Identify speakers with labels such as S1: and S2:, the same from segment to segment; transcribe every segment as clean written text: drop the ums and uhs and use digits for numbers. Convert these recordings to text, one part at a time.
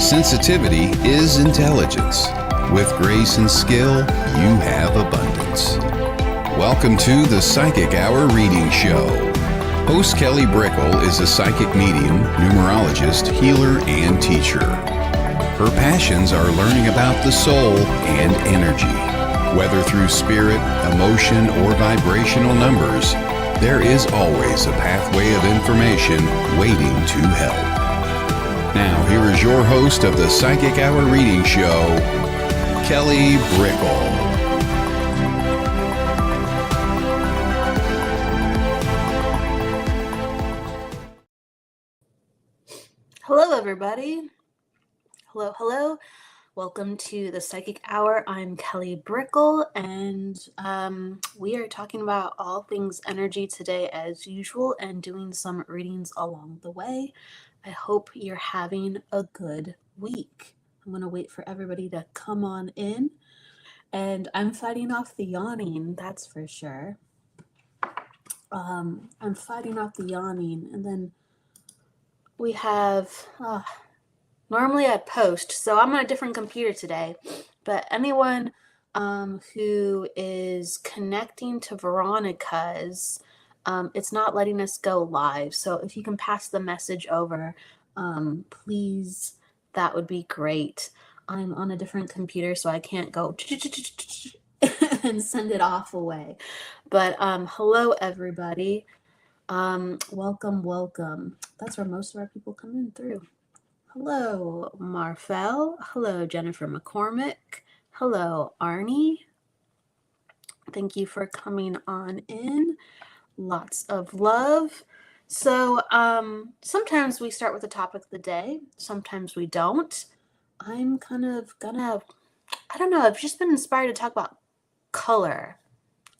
S1: Sensitivity is intelligence. With grace and skill, you have abundance. Welcome to the Psychic Hour Reading Show. Host Kelly Brickel is a psychic medium, numerologist, healer, and teacher. Her passions are learning about the soul and energy. Whether through spirit, emotion, or vibrational numbers, there is always a pathway of information waiting to help. Now, here is your host of the Psychic Hour Reading Show, Kelly Brickel.
S2: Hello, everybody. Hello. Welcome to the Psychic Hour. I'm Kelly Brickel, and we are talking about all things energy today as usual and doing some readings along the way. I hope you're having a good week. I'm going to wait for everybody to come on in, and I'm fighting off the yawning, that's for sure. I'm fighting off the yawning, and then we have... normally I'd post, so I'm on a different computer today, but anyone who is connecting to Veronica's, it's not letting us go live. So if you can pass the message over, please, that would be great. I'm on a different computer, so I can't go and send it off away. But hello, everybody. Welcome. That's where most of our people come in through. Hello, Marfel. Hello, Jennifer McCormick. Hello, Arnie. Thank you for coming on in. Lots of love. So sometimes we start with the topic of the day. Sometimes we don't. I'm kind of gonna, I don't know, I've just been inspired to talk about color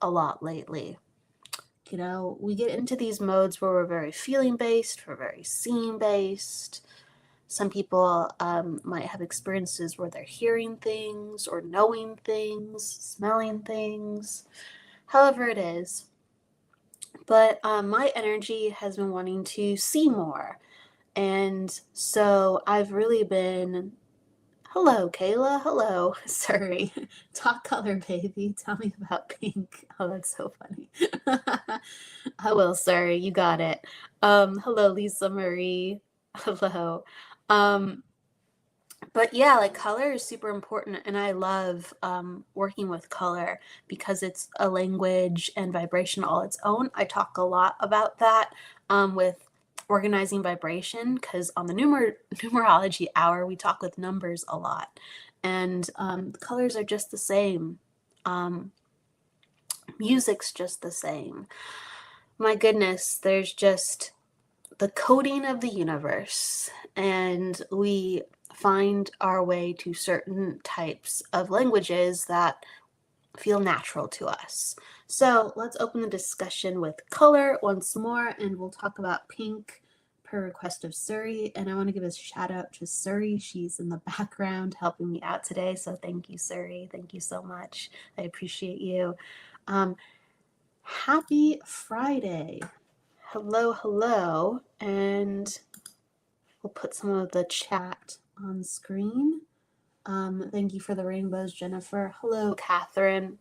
S2: a lot lately. You know, we get into these modes where we're very feeling-based, we're very scene-based. Some people might have experiences where they're hearing things or knowing things, smelling things, however it is. But my energy has been wanting to see more. And so I've really been... Hello, Kayla. Hello. Sorry. Talk color, baby. Tell me about pink. Oh, that's so funny. I will, sorry. You got it. Hello, Lisa Marie. Hello. But yeah, like color is super important, and I love working with color because it's a language and vibration all its own. I talk a lot about that with organizing vibration, because on the numerology hour we talk with numbers a lot, and colors are just the same. Music's just the same. My goodness, there's just the coding of the universe, and we find our way to certain types of languages that feel natural to us. So let's open the discussion with color once more, and we'll talk about pink per request of Suri. And I want to give a shout out to Suri. She's in the background helping me out today, so thank you, Suri. Thank you so much. I appreciate you. Happy Friday. Hello, and we'll put some of the chat on screen. Thank you for the rainbows, Jennifer. Hello, Catherine.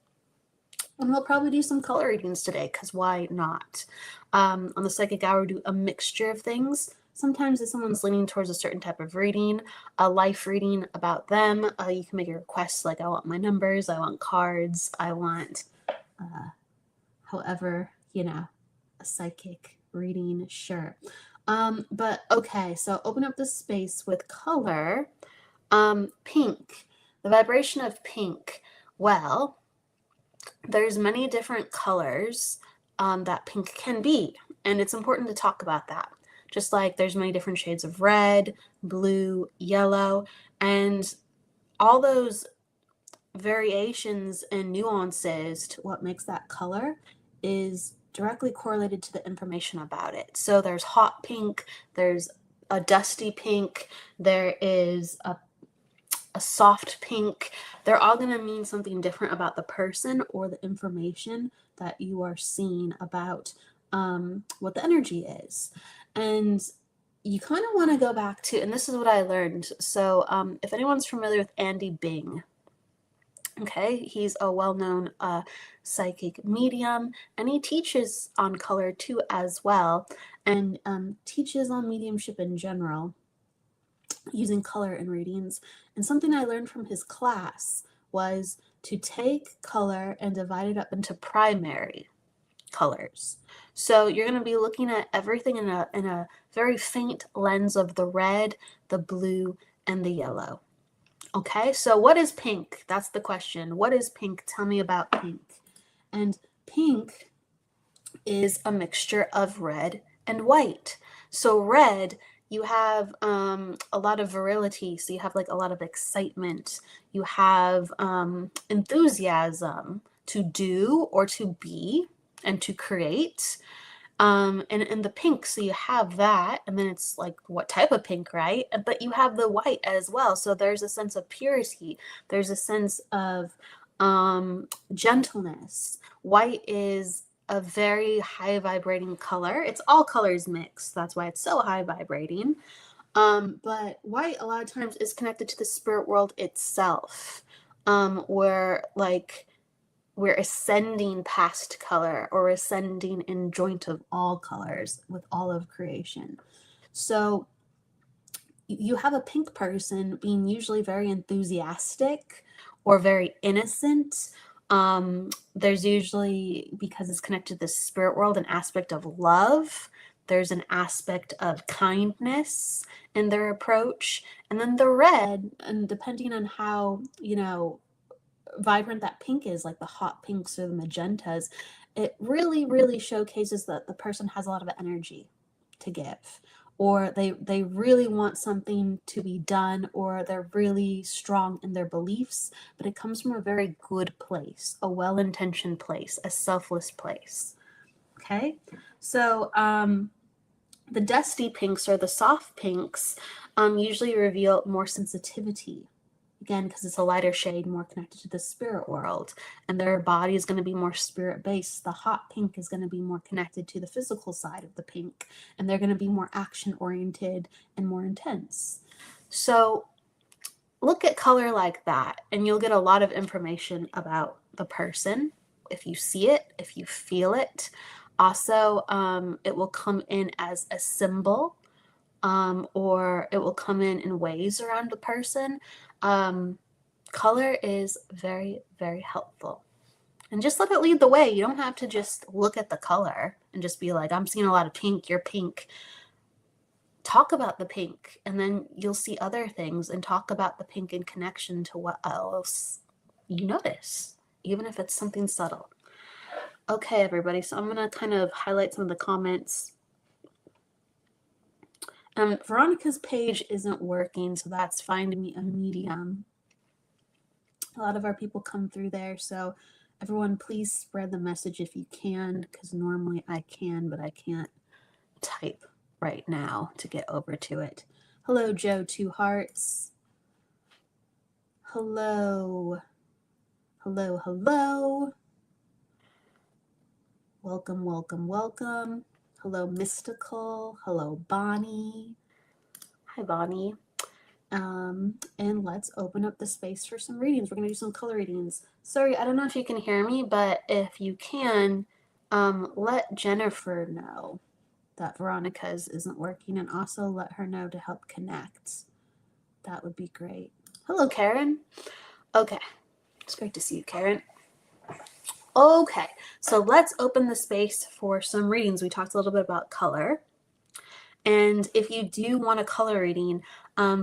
S2: And we'll probably do some color readings today, because why not? On the Psychic Hour, we do a mixture of things. Sometimes if someone's leaning towards a certain type of reading, a life reading about them, you can make a request like, I want my numbers, I want cards, I want, however, you know, a psychic reading, sure. But okay, so open up the space with color. Pink, the vibration of pink. Well, there's many different colors that pink can be, and it's important to talk about that. Just like there's many different shades of red, blue, yellow, and all those variations and nuances to what makes that color is directly correlated to the information about it. So there's hot pink, there's a dusty pink, there is a soft pink. They're all going to mean something different about the person or the information that you are seeing about what the energy is. And you kind of want to go back to, and this is what I learned. So if anyone's familiar with Andy Bing, okay, he's a well-known psychic medium, and he teaches on color too as well, and teaches on mediumship in general using color in readings. And something I learned from his class was to take color and divide it up into primary colors. So you're going to be looking at everything in a very faint lens of the red, the blue, and the yellow. Okay, so what is pink? That's the question. What is pink? Tell me about pink. And pink is a mixture of red and white. So red, you have a lot of virility. So you have like a lot of excitement. You have enthusiasm to do or to be and to create. And in the pink, so you have that, and then it's like, what type of pink, right? But you have the white as well. So there's a sense of purity. There's a sense of gentleness. White is a very high vibrating color. It's all colors mixed. That's why it's so high vibrating. But white a lot of times is connected to the spirit world itself, where like we're ascending past color or ascending in joint of all colors with all of creation. So you have a pink person being usually very enthusiastic or very innocent. There's usually, because it's connected to the spirit world, an aspect of love. There's an aspect of kindness in their approach. And then the red, and depending on how, vibrant that pink is, like the hot pinks or the magentas, it really showcases that the person has a lot of energy to give, or they really want something to be done, or they're really strong in their beliefs, but it comes from a very good place, a well-intentioned place, a selfless place. Okay, so the dusty pinks or the soft pinks usually reveal more sensitivity. Again, because it's a lighter shade, more connected to the spirit world, and their body is going to be more spirit-based. The hot pink is going to be more connected to the physical side of the pink, and they're going to be more action-oriented and more intense. So look at color like that, and you'll get a lot of information about the person if you see it, if you feel it. Also, it will come in as a symbol, or it will come in ways around the person. Color is very, very helpful. And just let it lead the way. You don't have to just look at the color and just be like, I'm seeing a lot of pink, you're pink. Talk about the pink, and then you'll see other things, and talk about the pink in connection to what else you notice, even if it's something subtle. Okay, everybody, so I'm going to kind of highlight some of the comments. Veronica's page isn't working, so that's Find Me a Medium. A lot of our people come through there, so everyone please spread the message if you can, because normally I can, but I can't type right now to get over to it. Hello, Joe Two Hearts. Hello. Hello. Welcome. Hello, Mystical. Hello, Bonnie. Hi, Bonnie. And let's open up the space for some readings. We're going to do some color readings. Sorry, I don't know if you can hear me, but if you can, let Jennifer know that Veronica's isn't working, and also let her know to help connect. That would be great. Hello, Karen. Okay, it's great to see you, Karen. Okay, so let's open the space for some readings. We talked a little bit about color. And if you do want a color reading,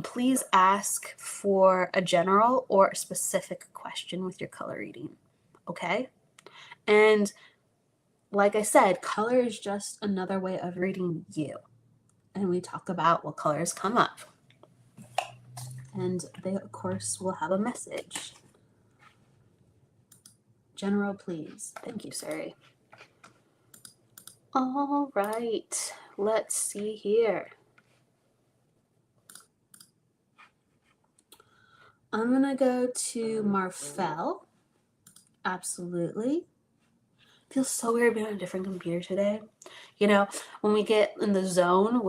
S2: please ask for a general or a specific question with your color reading, okay? And like I said, color is just another way of reading you. And we talk about what colors come up. And they, of course, will have a message. General, please. Thank you, Sari. All right, let's see here. I'm going to go to Marfel. Absolutely. feels so weird being on a different computer today. You know, when we get in the zone,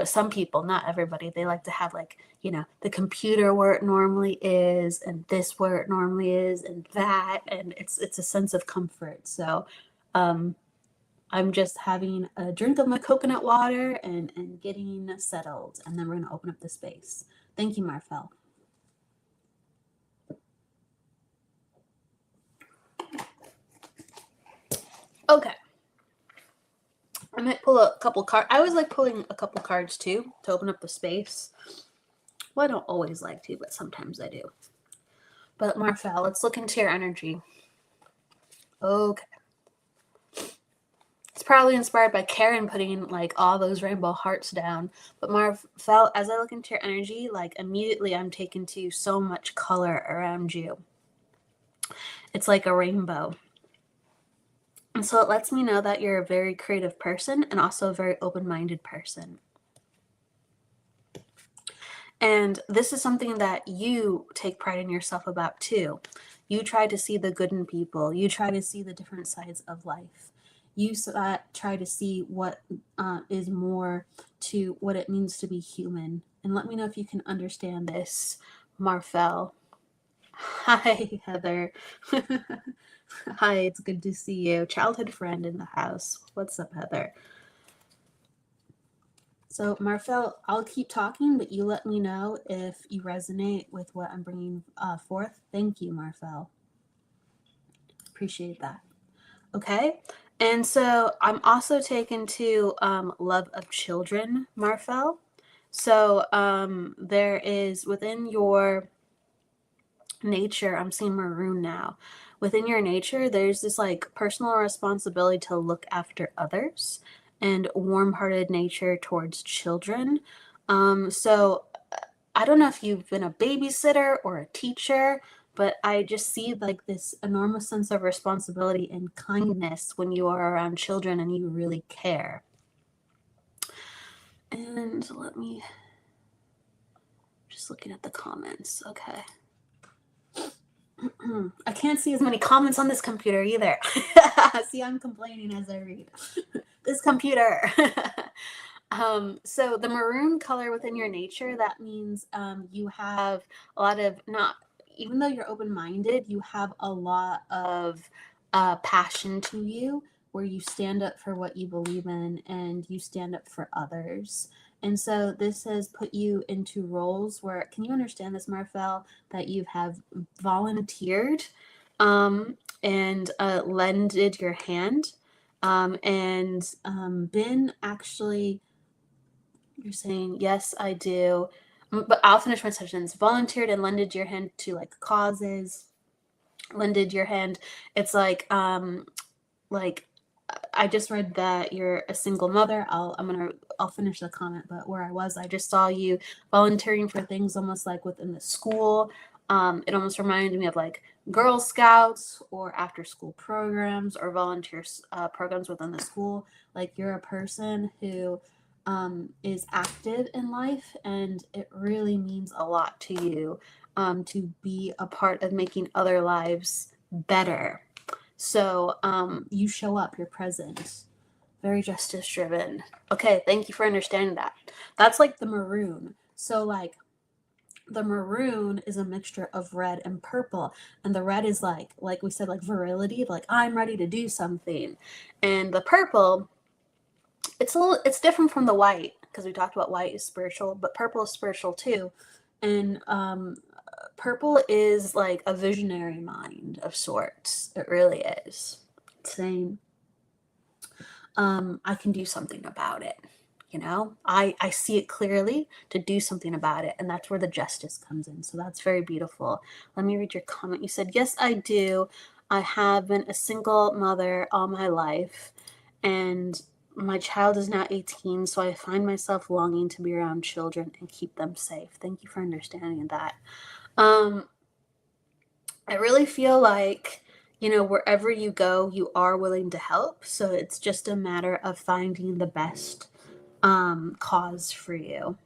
S2: some people, not everybody, they like to have like, the computer where it normally is and this where it normally is and that, and it's a sense of comfort. So I'm just having a drink of my coconut water and getting settled, and then we're going to open up the space. Thank you, Marfel. Okay. I might pull a couple cards. I always like pulling a couple cards too to open up the space. Well, I don't always like to, but sometimes I do. But Marfel, let's look into your energy. Okay. It's probably inspired by Karen putting like all those rainbow hearts down. But Marfel, as I look into your energy, like immediately I'm taken to so much color around you. It's like a rainbow. And so it lets me know that you're a very creative person and also a very open-minded person. And this is something that you take pride in yourself about too. You try to see the good in people. You try to see the different sides of life. You try to see what is more to what it means to be human. And let me know if you can understand this, Marfel. Hi, Heather. Hi, it's good to see you. Childhood friend in the house. What's up, Heather? So, Marfel, I'll keep talking, but you let me know if you resonate with what I'm bringing forth. Thank you, Marfel. Appreciate that. Okay. And so I'm also taken to love of children, Marfel. So there is within your nature, I'm seeing maroon now. Within your nature, there's this like personal responsibility to look after others and warm-hearted nature towards children. So I don't know if you've been a babysitter or a teacher, but I just see like this enormous sense of responsibility and kindness when you are around children and you really care. And let me just looking at the comments. Okay. I can't see as many comments on this computer either. See, I'm complaining as I read. This computer. So the maroon color within your nature, that means you have a lot of, even though you're open-minded, you have a lot of passion to you, where you stand up for what you believe in and you stand up for others. And so this has put you into roles where, can you understand this, Marfel, that you have volunteered and lended your hand and been actually, you're saying, yes, I do. But I'll finish my sentence. Volunteered and lended your hand to like causes, lended your hand. It's like I just read that you're a single mother. I'll finish the comment, but where I just saw you volunteering for things almost like within the school. It almost reminded me of like Girl Scouts or after school programs or volunteer programs within the school. Like you're a person who is active in life, and it really means a lot to you to be a part of making other lives better. So you show up, you're present, very justice driven. Okay, thank you for understanding that. That's like the maroon. So like the maroon is a mixture of red and purple, and the red is like we said, like virility, like I'm ready to do something. And the purple, it's different from the white, because we talked about white is spiritual, but purple is spiritual too. And purple is like a visionary mind of sorts. It really is. It's saying, I can do something about it. I see it clearly to do something about it. And that's where the justice comes in. So that's very beautiful. Let me read your comment. You said, yes, I do. I have been a single mother all my life, and my child is now 18, so I find myself longing to be around children and keep them safe. Thank you for understanding that. I really feel like, wherever you go, you are willing to help. So it's just a matter of finding the best cause for you.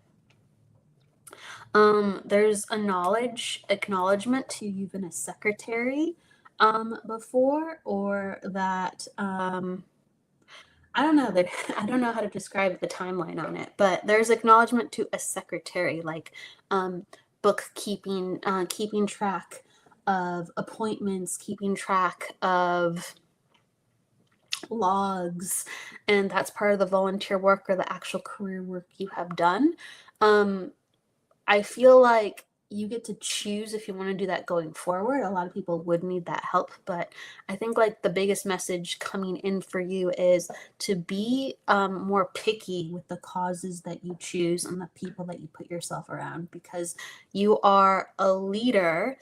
S2: There's a acknowledgement to you've been a secretary before, or that I don't know that I don't know how to describe the timeline on it, but there's acknowledgement to a secretary, like bookkeeping, keeping track of appointments, keeping track of logs, and that's part of the volunteer work or the actual career work you have done. I feel like you get to choose if you want to do that going forward. A lot of people would need that help, but I think like the biggest message coming in for you is to be more picky with the causes that you choose and the people that you put yourself around, because you are a leader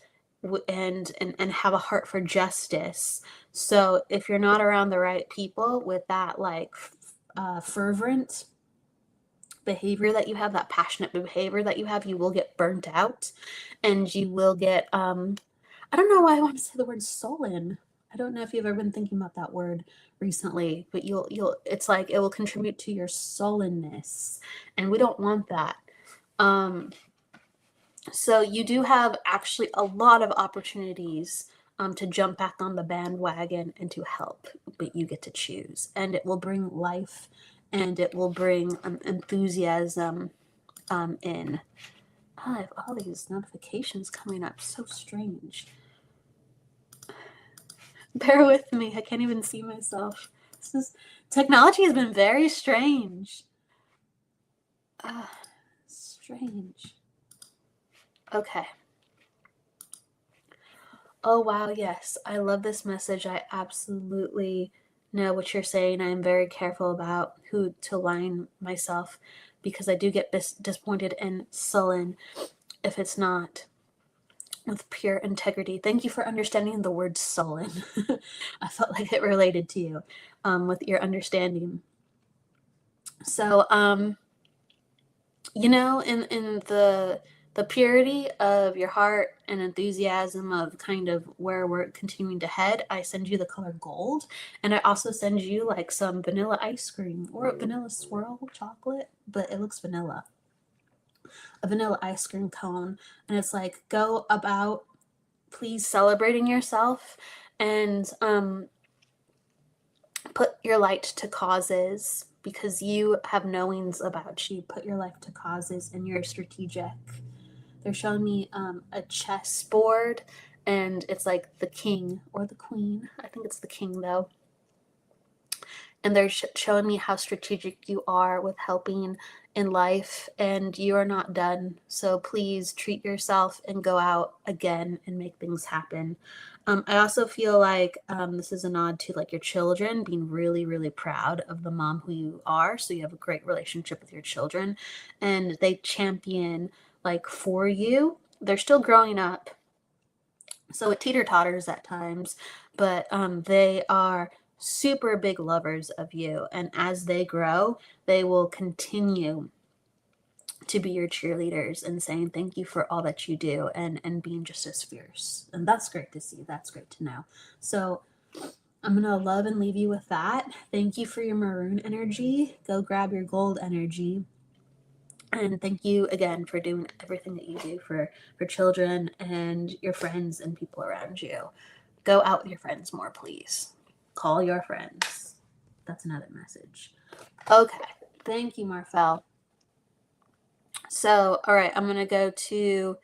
S2: and have a heart for justice. So if you're not around the right people with that like fervent behavior that you have, that passionate behavior that you have, you will get burnt out, and you will get I don't know why I want to say the word sullen. I don't know if you've ever been thinking about that word recently, but you'll it's like it will contribute to your sullenness, and we don't want that. So you do have actually a lot of opportunities to jump back on the bandwagon and to help, but you get to choose, and it will bring life and it will bring enthusiasm in. Oh, I have all these notifications coming up. So strange. Bear with me. I can't even see myself. Technology has been very strange. Strange. Okay. Oh, wow. Yes. I love this message. I absolutely know what you're saying. I am very careful about who to align myself, because I do get disappointed and sullen if it's not with pure integrity. Thank you for understanding the word sullen. I felt like it related to you with your understanding. So, you know, in the purity of your heart and enthusiasm of kind of where we're continuing to head, I send you the color gold, and I also send you like some vanilla ice cream or a vanilla swirl chocolate, but it looks vanilla. A vanilla ice cream cone, and it's like, go about please celebrating yourself and put your light to causes, because you have knowings about you. Put your life to causes and you're strategic. They're showing me a chess board, and it's like the king or the queen. I think it's the king though. And they're showing me how strategic you are with helping in life, and you are not done. So please treat yourself and go out again and make things happen. I also feel like this is a nod to like your children being really, really proud of the mom who you are. So you have a great relationship with your children, and they champion like for you. They're still growing up, so it teeter-totters at times, but they are super big lovers of you, and as they grow, they will continue to be your cheerleaders and saying thank you for all that you do, and being just as fierce. And that's great to see. That's great to know. So I'm going to love and leave you with that. Thank you for your maroon energy. Go grab your gold energy. And thank you again for doing everything that you do for children and your friends and people around you. Go out with your friends more, please. Call your friends. That's another message. Okay. Thank you, Marfel. So, all right, I'm going to go to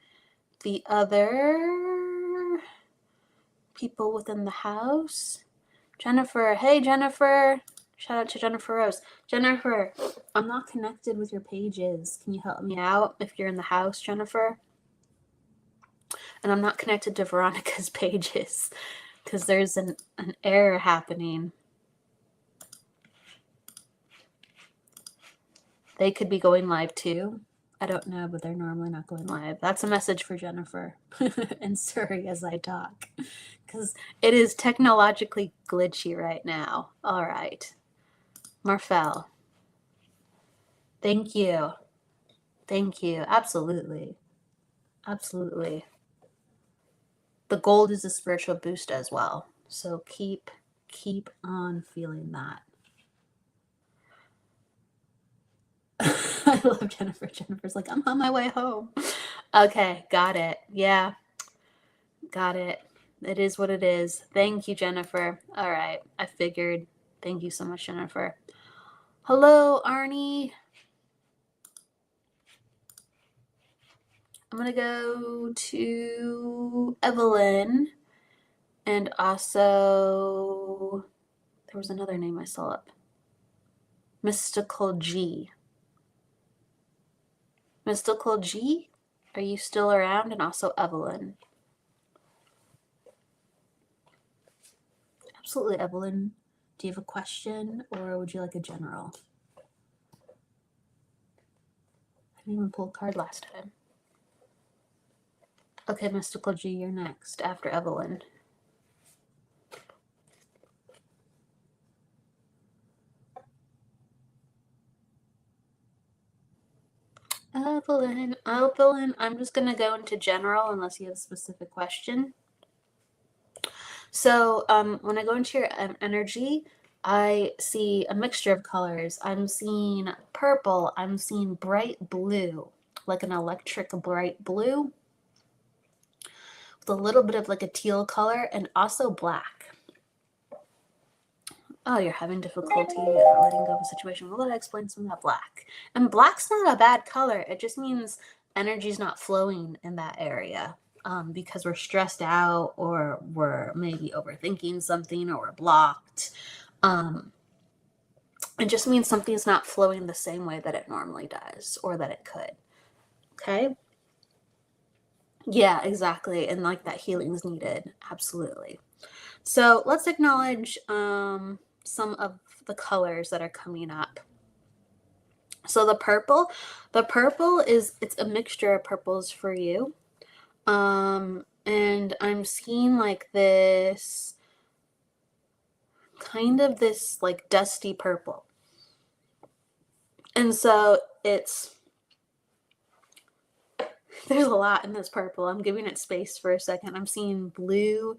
S2: the other people within the house. Jennifer. Hey, Jennifer. Shout out to Jennifer Rose. Jennifer, I'm not connected with your pages. Can you help me out if you're in the house, Jennifer? And I'm not connected to Veronica's pages because there's an error happening. They could be going live too. I don't know, but they're normally not going live. That's a message for Jennifer and Suri as I talk, because it is technologically glitchy right now. All right. Marfel. Thank you. Thank you. Absolutely. Absolutely. The gold is a spiritual boost as well. So keep on feeling that. I love Jennifer. Jennifer's like, I'm on my way home. Okay, got it. Yeah, got it. It is what it is. Thank you, Jennifer. All right. I figured. Thank you so much, Jennifer. Hello, Arnie. I'm going to go to Evelyn. And also, there was another name I saw up. Mystical G. Mystical G, are you still around? And also Evelyn. Absolutely, Evelyn. Do you have a question or would you like a general? I didn't even pull a card last time. Okay, Mystical G, you're next after Evelyn. Evelyn, I'm just going to go into general unless you have a specific question. So when I go into your energy, I see a mixture of colors. I'm seeing purple. I'm seeing bright blue, like an electric bright blue, with a little bit of like a teal color, and also black. Oh, you're having difficulty letting go of a situation. Well, let I explain some of that black. And black's not a bad color. It just means energy's not flowing in that area. Because we're stressed out or we're maybe overthinking something or we're blocked. It just means something's not flowing the same way that it normally does or that it could. Okay? Yeah, exactly. And like that healing is needed. Absolutely. So let's acknowledge some of the colors that are coming up. So the purple it's a mixture of purples for you. And I'm seeing like this kind of this like dusty purple. And so there's a lot in this purple. I'm giving it space for a second. I'm seeing blue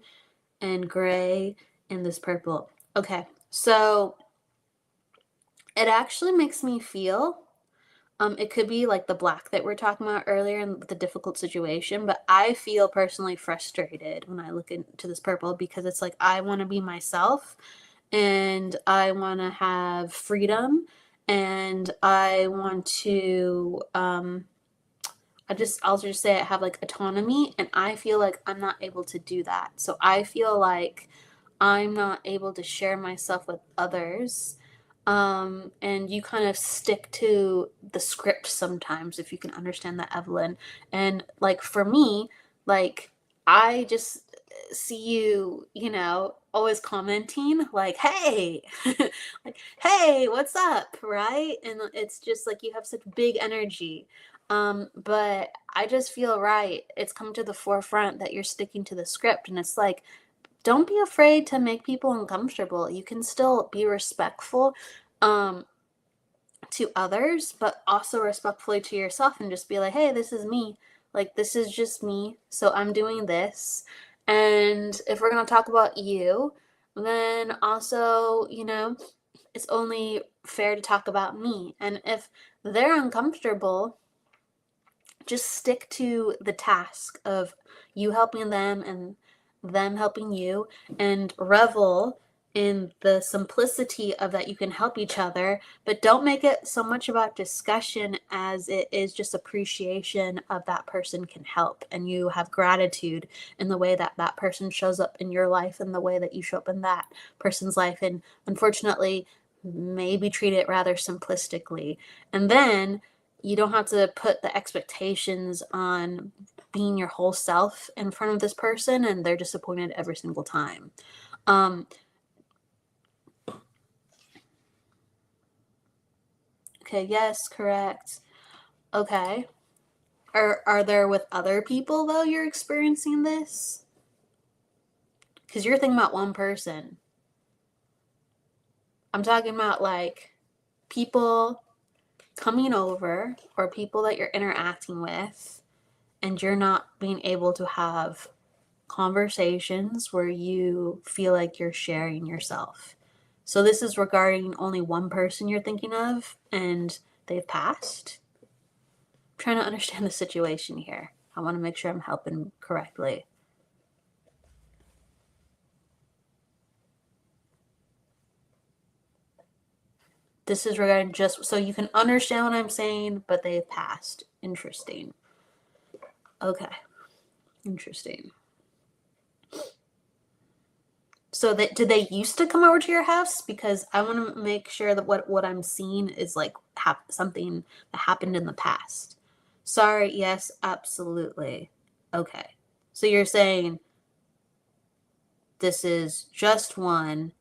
S2: and gray in this purple. Okay, so it actually makes me feel, it could be like the black that we're talking about earlier and the difficult situation, but I feel personally frustrated when I look into this purple because it's like I want to be myself and I want to have freedom and I want to I'll just say I have like autonomy and I feel like I'm not able to do that. So I feel like I'm not able to share myself with others. And you kind of stick to the script sometimes, if you can understand that, Evelyn. And like for me, like I just see you, always commenting like, hey, like, hey, what's up? Right. And it's just like you have such big energy. But I just feel right. It's come to the forefront that you're sticking to the script. And it's like, don't be afraid to make people uncomfortable. You can still be respectful to others, but also respectfully to yourself and just be like, hey, this is me. Like, this is just me. So I'm doing this. And if we're going to talk about you, then also, it's only fair to talk about me. And if they're uncomfortable, just stick to the task of you helping them and them helping you, and revel in the simplicity of that you can help each other, but don't make it so much about discussion as it is just appreciation of that person can help, and you have gratitude in the way that that person shows up in your life and the way that you show up in that person's life, and unfortunately maybe treat it rather simplistically. And then you don't have to put the expectations on being your whole self in front of this person and they're disappointed every single time. Okay, yes, correct. Okay. Are there with other people though you're experiencing this? Because you're thinking about one person. I'm talking about like people coming over or people that you're interacting with and you're not being able to have conversations where you feel like you're sharing yourself. So this is regarding only one person you're thinking of and they've passed. I'm trying to understand the situation here. I want to make sure I'm helping correctly. This is regarding just so you can understand what I'm saying, but they've passed. Interesting. Okay. Interesting. So did they used to come over to your house? Because I want to make sure that what I'm seeing is like something that happened in the past. Sorry, yes, absolutely. Okay. So you're saying this is just one.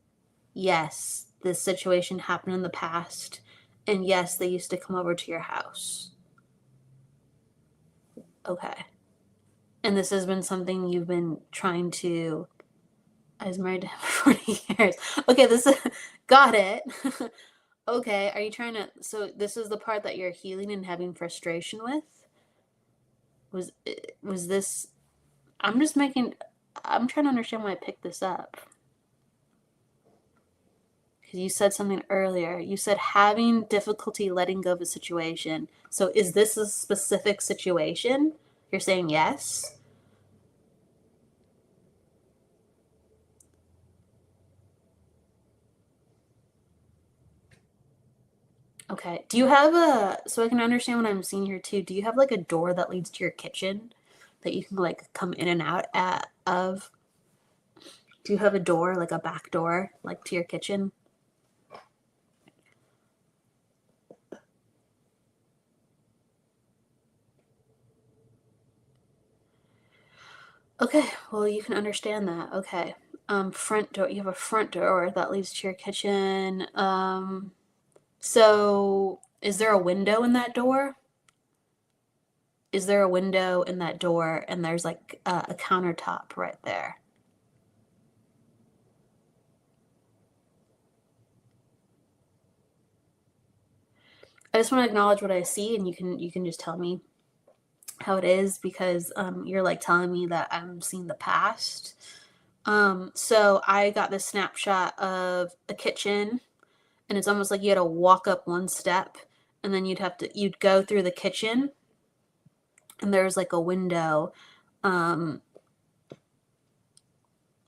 S2: Yes, this situation happened in the past. And yes, they used to come over to your house. Okay. And this has been something you've been trying to. I was married to him for 40 years. Okay, this is. Got it. Okay, are you trying to. So this is the part that you're healing and having frustration with? Was this. I'm trying to understand why I picked this up. Because you said something earlier. You said having difficulty letting go of a situation. So is this a specific situation? You're saying yes? Okay. Do you have so I can understand what I'm seeing here too, do you have like a door that leads to your kitchen that you can like come in and out of? Do you have a door, like a back door, like to your kitchen? Okay, well, you can understand that. Okay. Front door, you have a front door that leads to your kitchen. So is there a window in that door? Is there a window in that door and there's like a countertop right there? I just want to acknowledge what I see, and you can just tell me how it is, because you're like telling me that I'm seeing the past. So I got this snapshot of a kitchen, and it's almost like you had to walk up one step, and then you'd go through the kitchen, and there's like a window on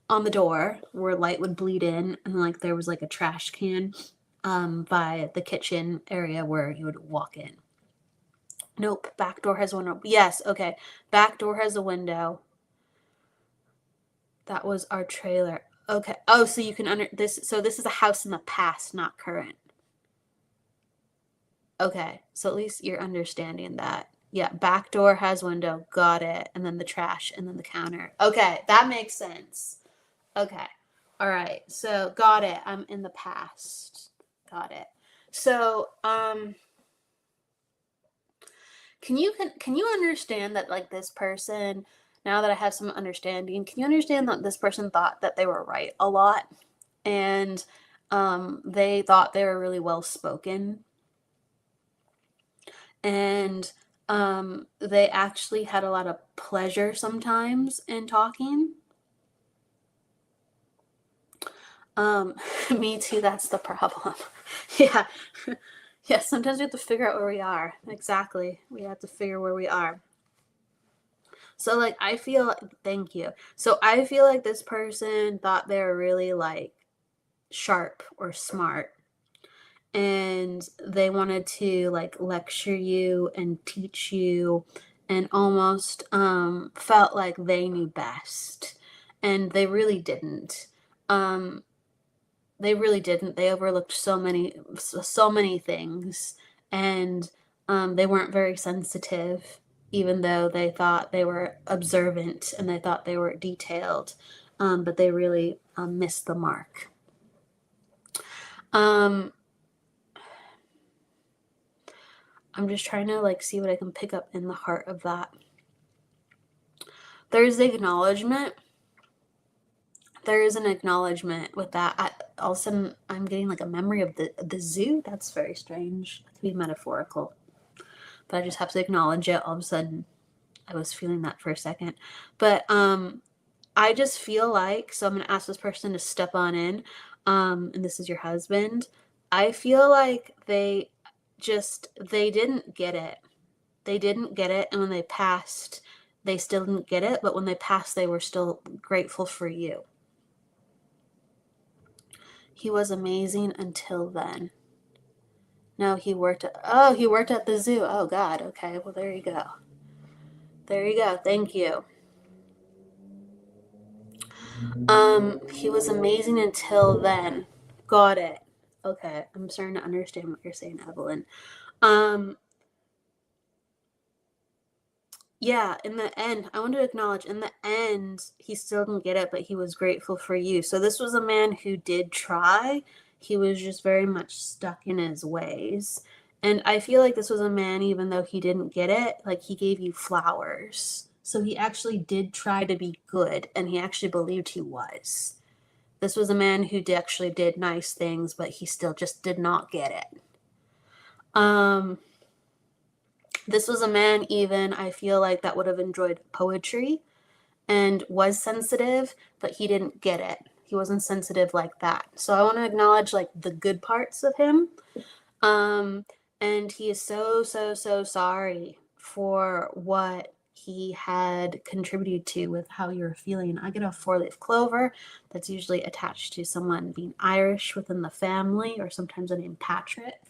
S2: the door where light would bleed in, and like there was like a trash can by the kitchen area where you would walk in. Nope, back door has a window. Yes, okay. Back door has a window. That was our trailer. Okay. Oh, so you can so this is a house in the past, not current. Okay. So at least you're understanding that. Yeah, back door has window. Got it. And then the trash and then the counter. Okay, that makes sense. Okay. All right. So got it. I'm in the past. Got it. So, can you understand that like this person, now that I have some understanding, can you understand that this person thought that they were right a lot, and they thought they were really well spoken, and they actually had a lot of pleasure sometimes in talking? Me too, that's the problem. Yeah. Yeah, sometimes we have to figure out where we are. Exactly. We have to figure where we are. So like thank you. So I feel like this person thought they were really like sharp or smart, and they wanted to like lecture you and teach you, and almost felt like they knew best, and they really didn't. They really didn't. They overlooked so many things, and they weren't very sensitive, even though they thought they were observant and they thought they were detailed, but they really missed the mark. I'm just trying to like see what I can pick up in the heart of that. There's the acknowledgement. There is an acknowledgement with that. All of a sudden, I'm getting like a memory of the zoo. That's very strange. It could be metaphorical, but I just have to acknowledge it. All of a sudden, I was feeling that for a second. But I just feel like, so I'm going to ask this person to step on in, and this is your husband. I feel like they didn't get it. They didn't get it, and when they passed, they still didn't get it, but when they passed, they were still grateful for you. He was amazing until then. No, he worked at the zoo. Oh God. Okay. Well, there you go. There you go. Thank you. He was amazing until then. Got it. Okay. I'm starting to understand what you're saying, Evelyn. Yeah, in the end, I want to acknowledge, in the end, he still didn't get it, but he was grateful for you. So this was a man who did try. He was just very much stuck in his ways. And I feel like this was a man, even though he didn't get it, like he gave you flowers. So he actually did try to be good, and he actually believed he was. This was a man who actually did nice things, but he still just did not get it. This was a man, even, I feel like, that would have enjoyed poetry and was sensitive, but he didn't get it. He wasn't sensitive like that. So I want to acknowledge like the good parts of him. And he is so, so, so sorry for what he had contributed to with how you're feeling. I get a 4-leaf clover that's usually attached to someone being Irish within the family, or sometimes a name Patrick.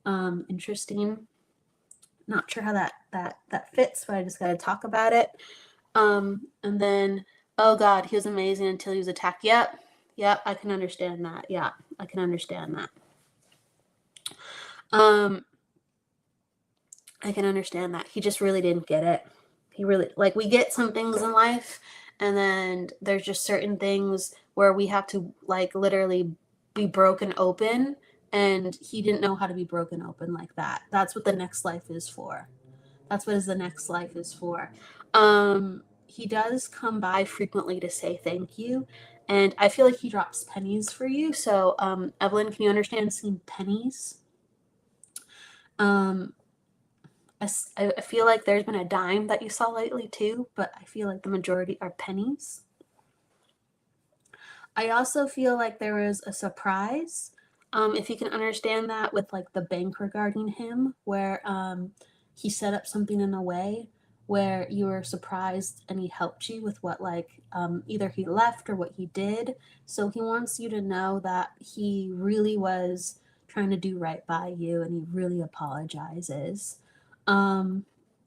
S2: Interesting. Not sure how that fits, but I just got to talk about it. And then, oh God, he was amazing until he was attacked. Yep, I can understand that. Yeah, I can understand that. I can understand that. He just really didn't get it. He really, like, we get some things in life, and then there's just certain things where we have to, like, literally be broken open, and he didn't know how to be broken open like that. That's what the next life is for. That's what the next life is for. He does come by frequently to say thank you, and I feel like he drops pennies for you. So, Evelyn, can you understand seeing pennies? I feel like there's been a dime that you saw lately too, but I feel like the majority are pennies. I also feel like there was a surprise. If you can understand that with like the bank regarding him, where he set up something in a way where you were surprised and he helped you with what, like, either he left or what he did. So he wants you to know that he really was trying to do right by you, and he really apologizes.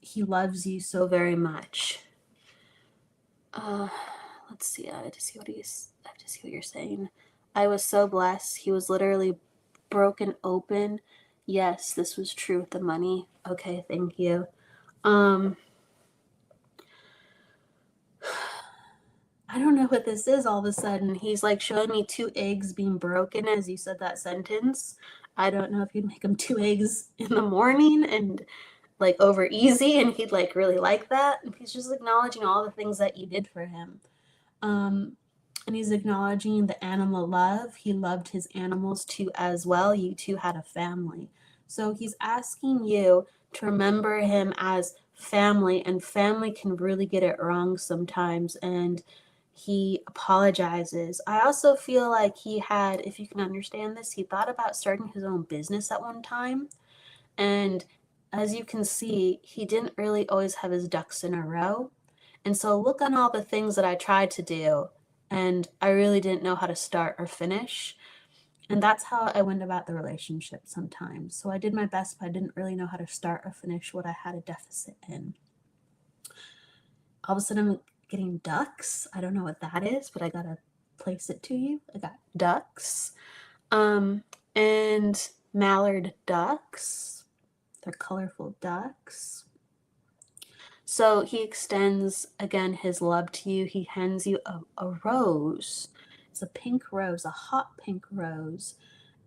S2: He loves you so very much. Let's see. I have to see what you're saying. I was so blessed. He was literally broken open. Yes, this was true with the money. Okay, thank you. I don't know what this is all of a sudden. He's like showing me 2 eggs being broken as you said that sentence. I don't know if you'd make him 2 eggs in the morning and like over easy, and he'd like really like that. He's just acknowledging all the things that you did for him. And he's acknowledging the animal love. He loved his animals too as well. You two had a family. So he's asking you to remember him as family, and family can really get it wrong sometimes, and he apologizes. I also feel like he had, if you can understand this, he thought about starting his own business at one time, and as you can see, he didn't really always have his ducks in a row. And so look on all the things that I tried to do, and I really didn't know how to start or finish. And that's how I went about the relationship sometimes. So I did my best, but I didn't really know how to start or finish what I had a deficit in. All of a sudden I'm getting ducks. I don't know what that is, but I gotta place it to you. I got ducks. And mallard ducks. They're colorful ducks. So he extends, again, his love to you. He hands you a rose. It's a pink rose, a hot pink rose.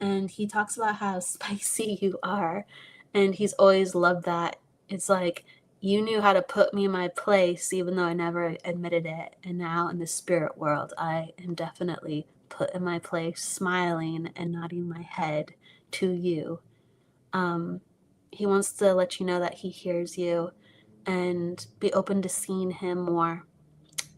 S2: And he talks about how spicy you are. And he's always loved that. It's like, you knew how to put me in my place, even though I never admitted it. And now in the spirit world, I am definitely put in my place, smiling and nodding my head to you. He wants to let you know that he hears you, and be open to seeing him more.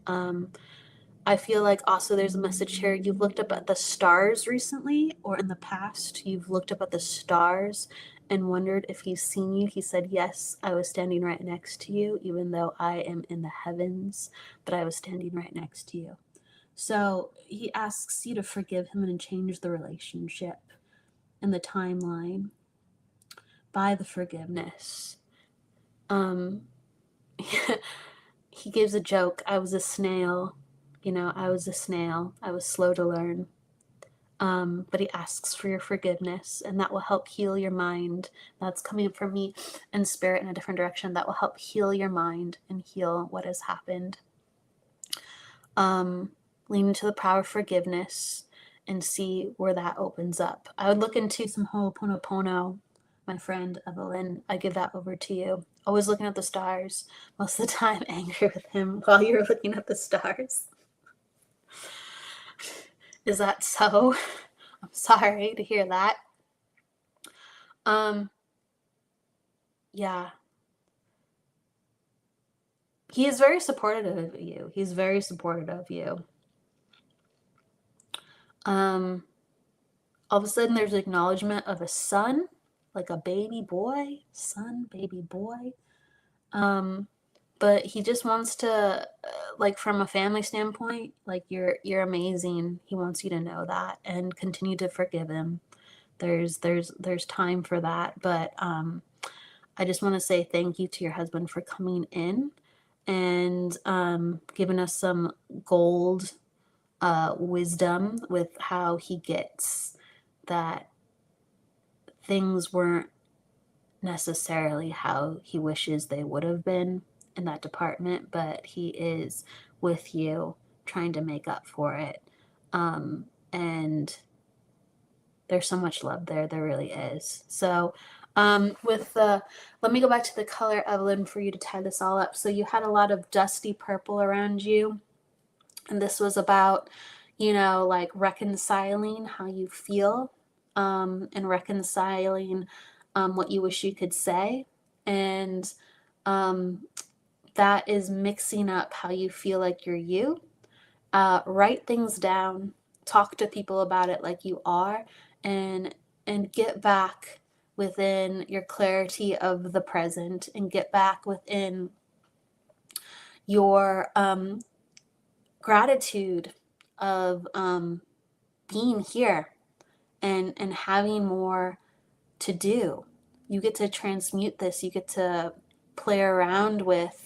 S2: I feel like also there's a message here. You've looked up at the stars recently, or in the past, you've looked up at the stars and wondered if he's seen you. He said, yes, I was standing right next to you, even though I am in the heavens, but I was standing right next to you. So he asks you to forgive him and change the relationship and the timeline. by the forgiveness. He gives a joke. I was a snail. I was a snail. I was slow to learn. But he asks for your forgiveness, and that will help heal your mind. That's coming from me and spirit in a different direction. That will help heal your mind and heal what has happened. Lean into the power of forgiveness and see where that opens up. I would look into some Ho'oponopono, my friend Evelyn. I give that over to you. Always looking at the stars. Most of the time angry with him while you're looking at the stars. Is that so? I'm sorry to hear that. Yeah. He is very supportive of you. He's very supportive of you. All of a sudden there's acknowledgement of a son, like a baby boy, son, baby boy. But he just wants to, like, from a family standpoint, like, you're amazing. He wants you to know that and continue to forgive him. There's time for that. But I just want to say thank you to your husband for coming in and giving us some gold wisdom with how he gets that things weren't necessarily how he wishes they would have been in that department, but he is with you trying to make up for it. And there's so much love there. There really is. So let me go back to the color, Evelyn, for you to tie this all up. So you had a lot of dusty purple around you. And this was about, like reconciling how you feel, and reconciling what you wish you could say. And that is mixing up how you feel like you're you. Write things down, talk to people about it like you are, and get back within your clarity of the present, and get back within your gratitude of being here and having more to do. You get to transmute this. You get to play around with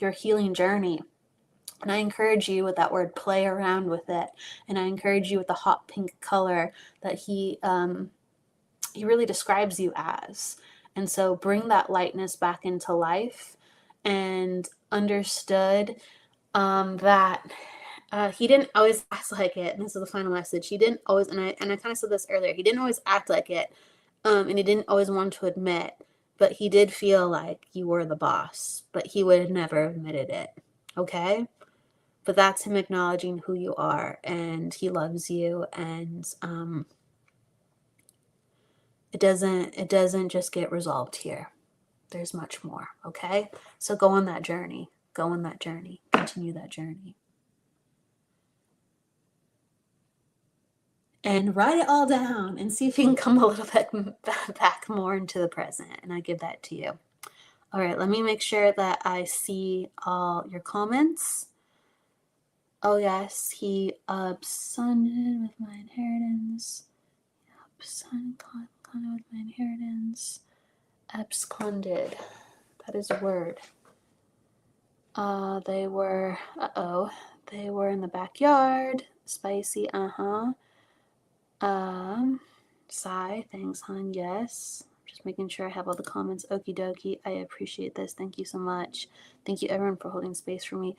S2: your healing journey. And I encourage you with that word, play around with it. And I encourage you with the hot pink color that he really describes you as. And so bring that lightness back into life, and understood that he didn't always act like it. And this is the final message. He didn't always, and I kind of said this earlier, he didn't always act like it. And he didn't always want to admit, but he did feel like you were the boss, but he would have never admitted it. Okay? But that's him acknowledging who you are, and he loves you. And it doesn't just get resolved here. There's much more. Okay? So go on that journey. Go on that journey. Continue that journey. And write it all down and see if you can come a little bit back more into the present. And I give that to you. All right, let me make sure that I see all your comments. Oh yes, he absconded with my inheritance. Absconded with my inheritance. Absconded. That is a word. They were in the backyard. Spicy, Sigh, thanks, hon. Yes. Just making sure I have all the comments. Okie dokie. I appreciate this. Thank you so much. Thank you, everyone, for holding space for me.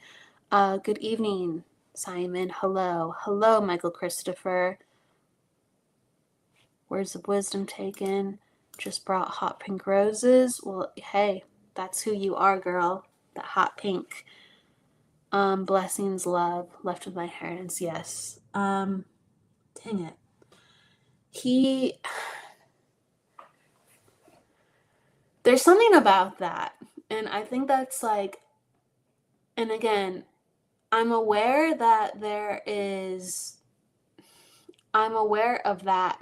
S2: Good evening, Simon. Hello. Hello, Michael Christopher. Words of wisdom taken. Just brought hot pink roses. Well, hey, that's who you are, girl. That hot pink. Blessings, love. Left with my inheritance. Yes. Dang it. There's something about that. And I think that's like, and again, I'm aware of that,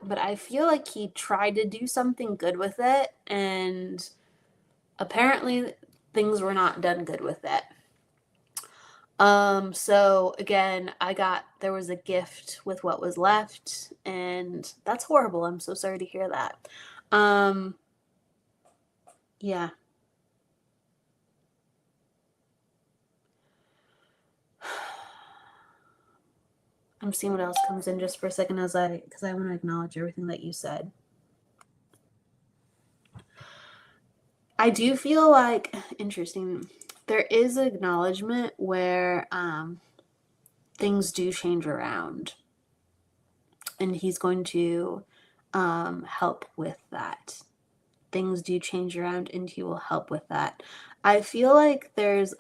S2: but I feel like he tried to do something good with it, and apparently things were not done good with it. So again, there was a gift with what was left, and that's horrible. I'm so sorry to hear that. Yeah. I'm seeing what else comes in just for a second because I want to acknowledge everything that you said. I do feel like, interesting, there is acknowledgement where things do change around, and he's going to help with that. Things do change around, and he will help with that. I feel like there's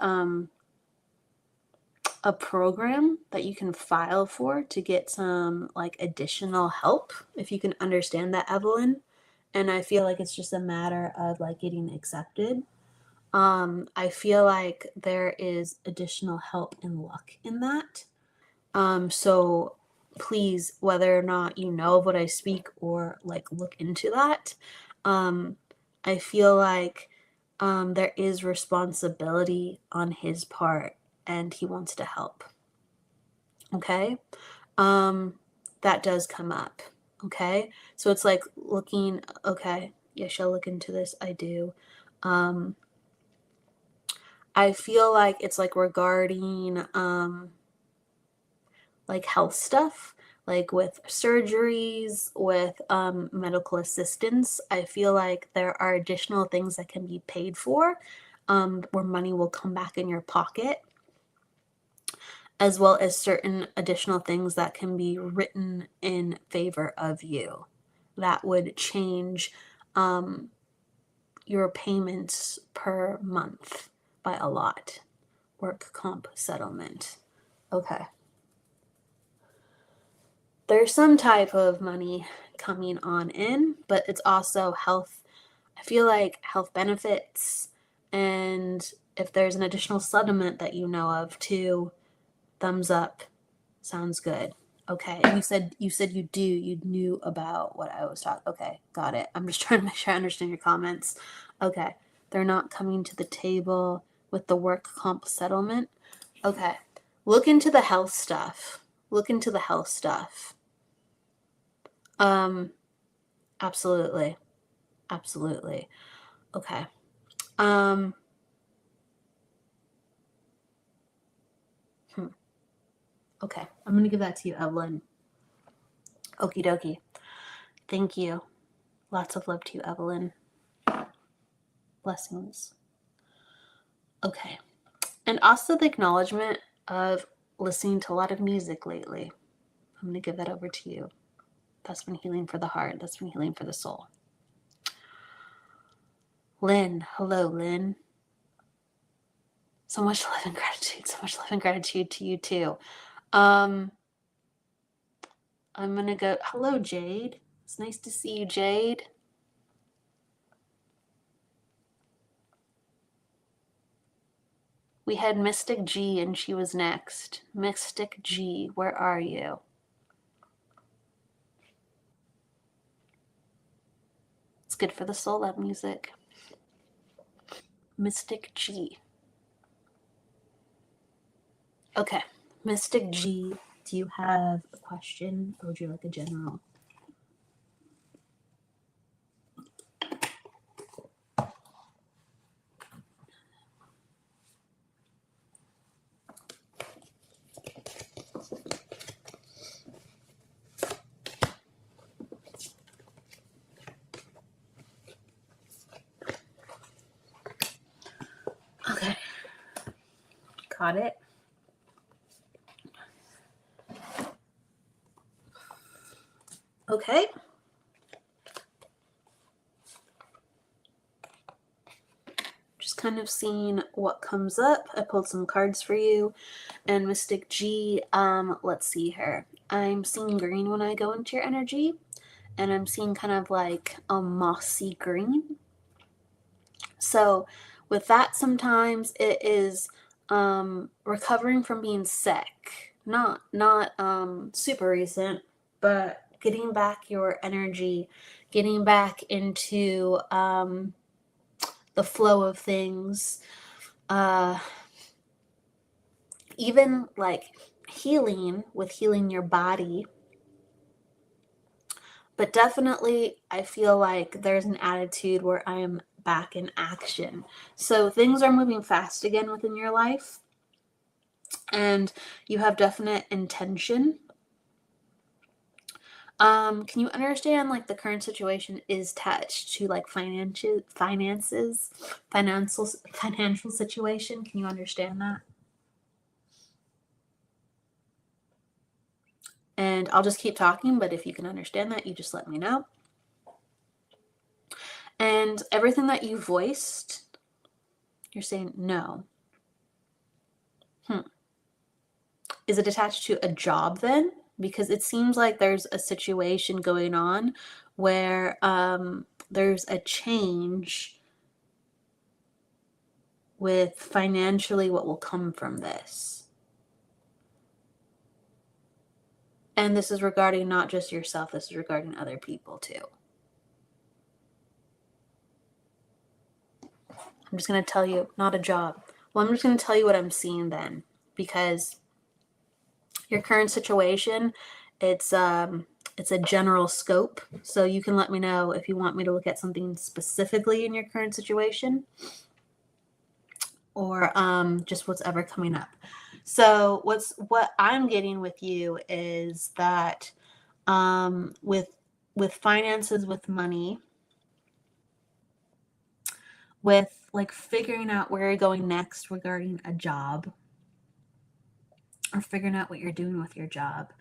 S2: a program that you can file for to get some like additional help, if you can understand that, Evelyn. And I feel like it's just a matter of like getting accepted. I feel like there is additional help and luck in that. So please, whether or not you know of what I speak or like look into that, I feel like there is responsibility on his part and he wants to help. Okay. That does come up. Okay. So it's like looking, okay, yeah, shall look into this. I do. I feel like it's like regarding like health stuff, like with surgeries, with medical assistance. I feel like there are additional things that can be paid for, where money will come back in your pocket, as well as certain additional things that can be written in favor of you that would change your payments per month by a lot. Work comp settlement. Okay. There's some type of money coming on in, but it's also health. I feel like health benefits, and if there's an additional settlement that you know of too, thumbs up. Sounds good. Okay. You said you knew about what I was talking. Okay, got it. I'm just trying to make sure I understand your comments. Okay. They're not coming to the table with the work comp settlement. Okay. Look into the health stuff. Look into the health stuff. Absolutely. Absolutely. Okay. Okay. I'm going to give that to you, Evelyn. Okie dokie. Thank you. Lots of love to you, Evelyn. Blessings. Okay. And also the acknowledgement of listening to a lot of music lately. I'm going to give that over to you. That's been healing for the heart. That's been healing for the soul. Lynn. Hello, Lynn. So much love and gratitude. So much love and gratitude to you too. I'm going to go. Hello, Jade. It's nice to see you, Jade. We had Mystic G and she was next. Mystic G, where are you? It's good for the soul, that music. Mystic G. Okay. Mystic G, do you have a question or would you like a general? Okay. Got it. Okay. Just kind of seeing what comes up. I pulled some cards for you. And Mystic G, let's see here. I'm seeing green when I go into your energy. And I'm seeing kind of like a mossy green. So with that, sometimes it is recovering from being sick. Not super recent, but getting back your energy, getting back into the flow of things. Even like healing, with healing your body. But definitely, I feel like there's an attitude where I am back in action. So things are moving fast again within your life, and you have definite intention. Can you understand, like, the current situation is attached to, like, financial situation? Can you understand that? And I'll just keep talking, but if you can understand that, you just let me know. And everything that you voiced, you're saying no. Is it attached to a job then? Because it seems like there's a situation going on where there's a change with financially what will come from this. And this is regarding not just yourself, this is regarding other people too. I'm just going to tell you, not a job. Well, I'm just going to tell you what I'm seeing then, because your current situation, it's a general scope. So you can let me know if you want me to look at something specifically in your current situation, or just what's ever coming up. So what I'm getting with you is that with finances, with money, with like figuring out where you're going next regarding a job, or figuring out what you're doing with your job,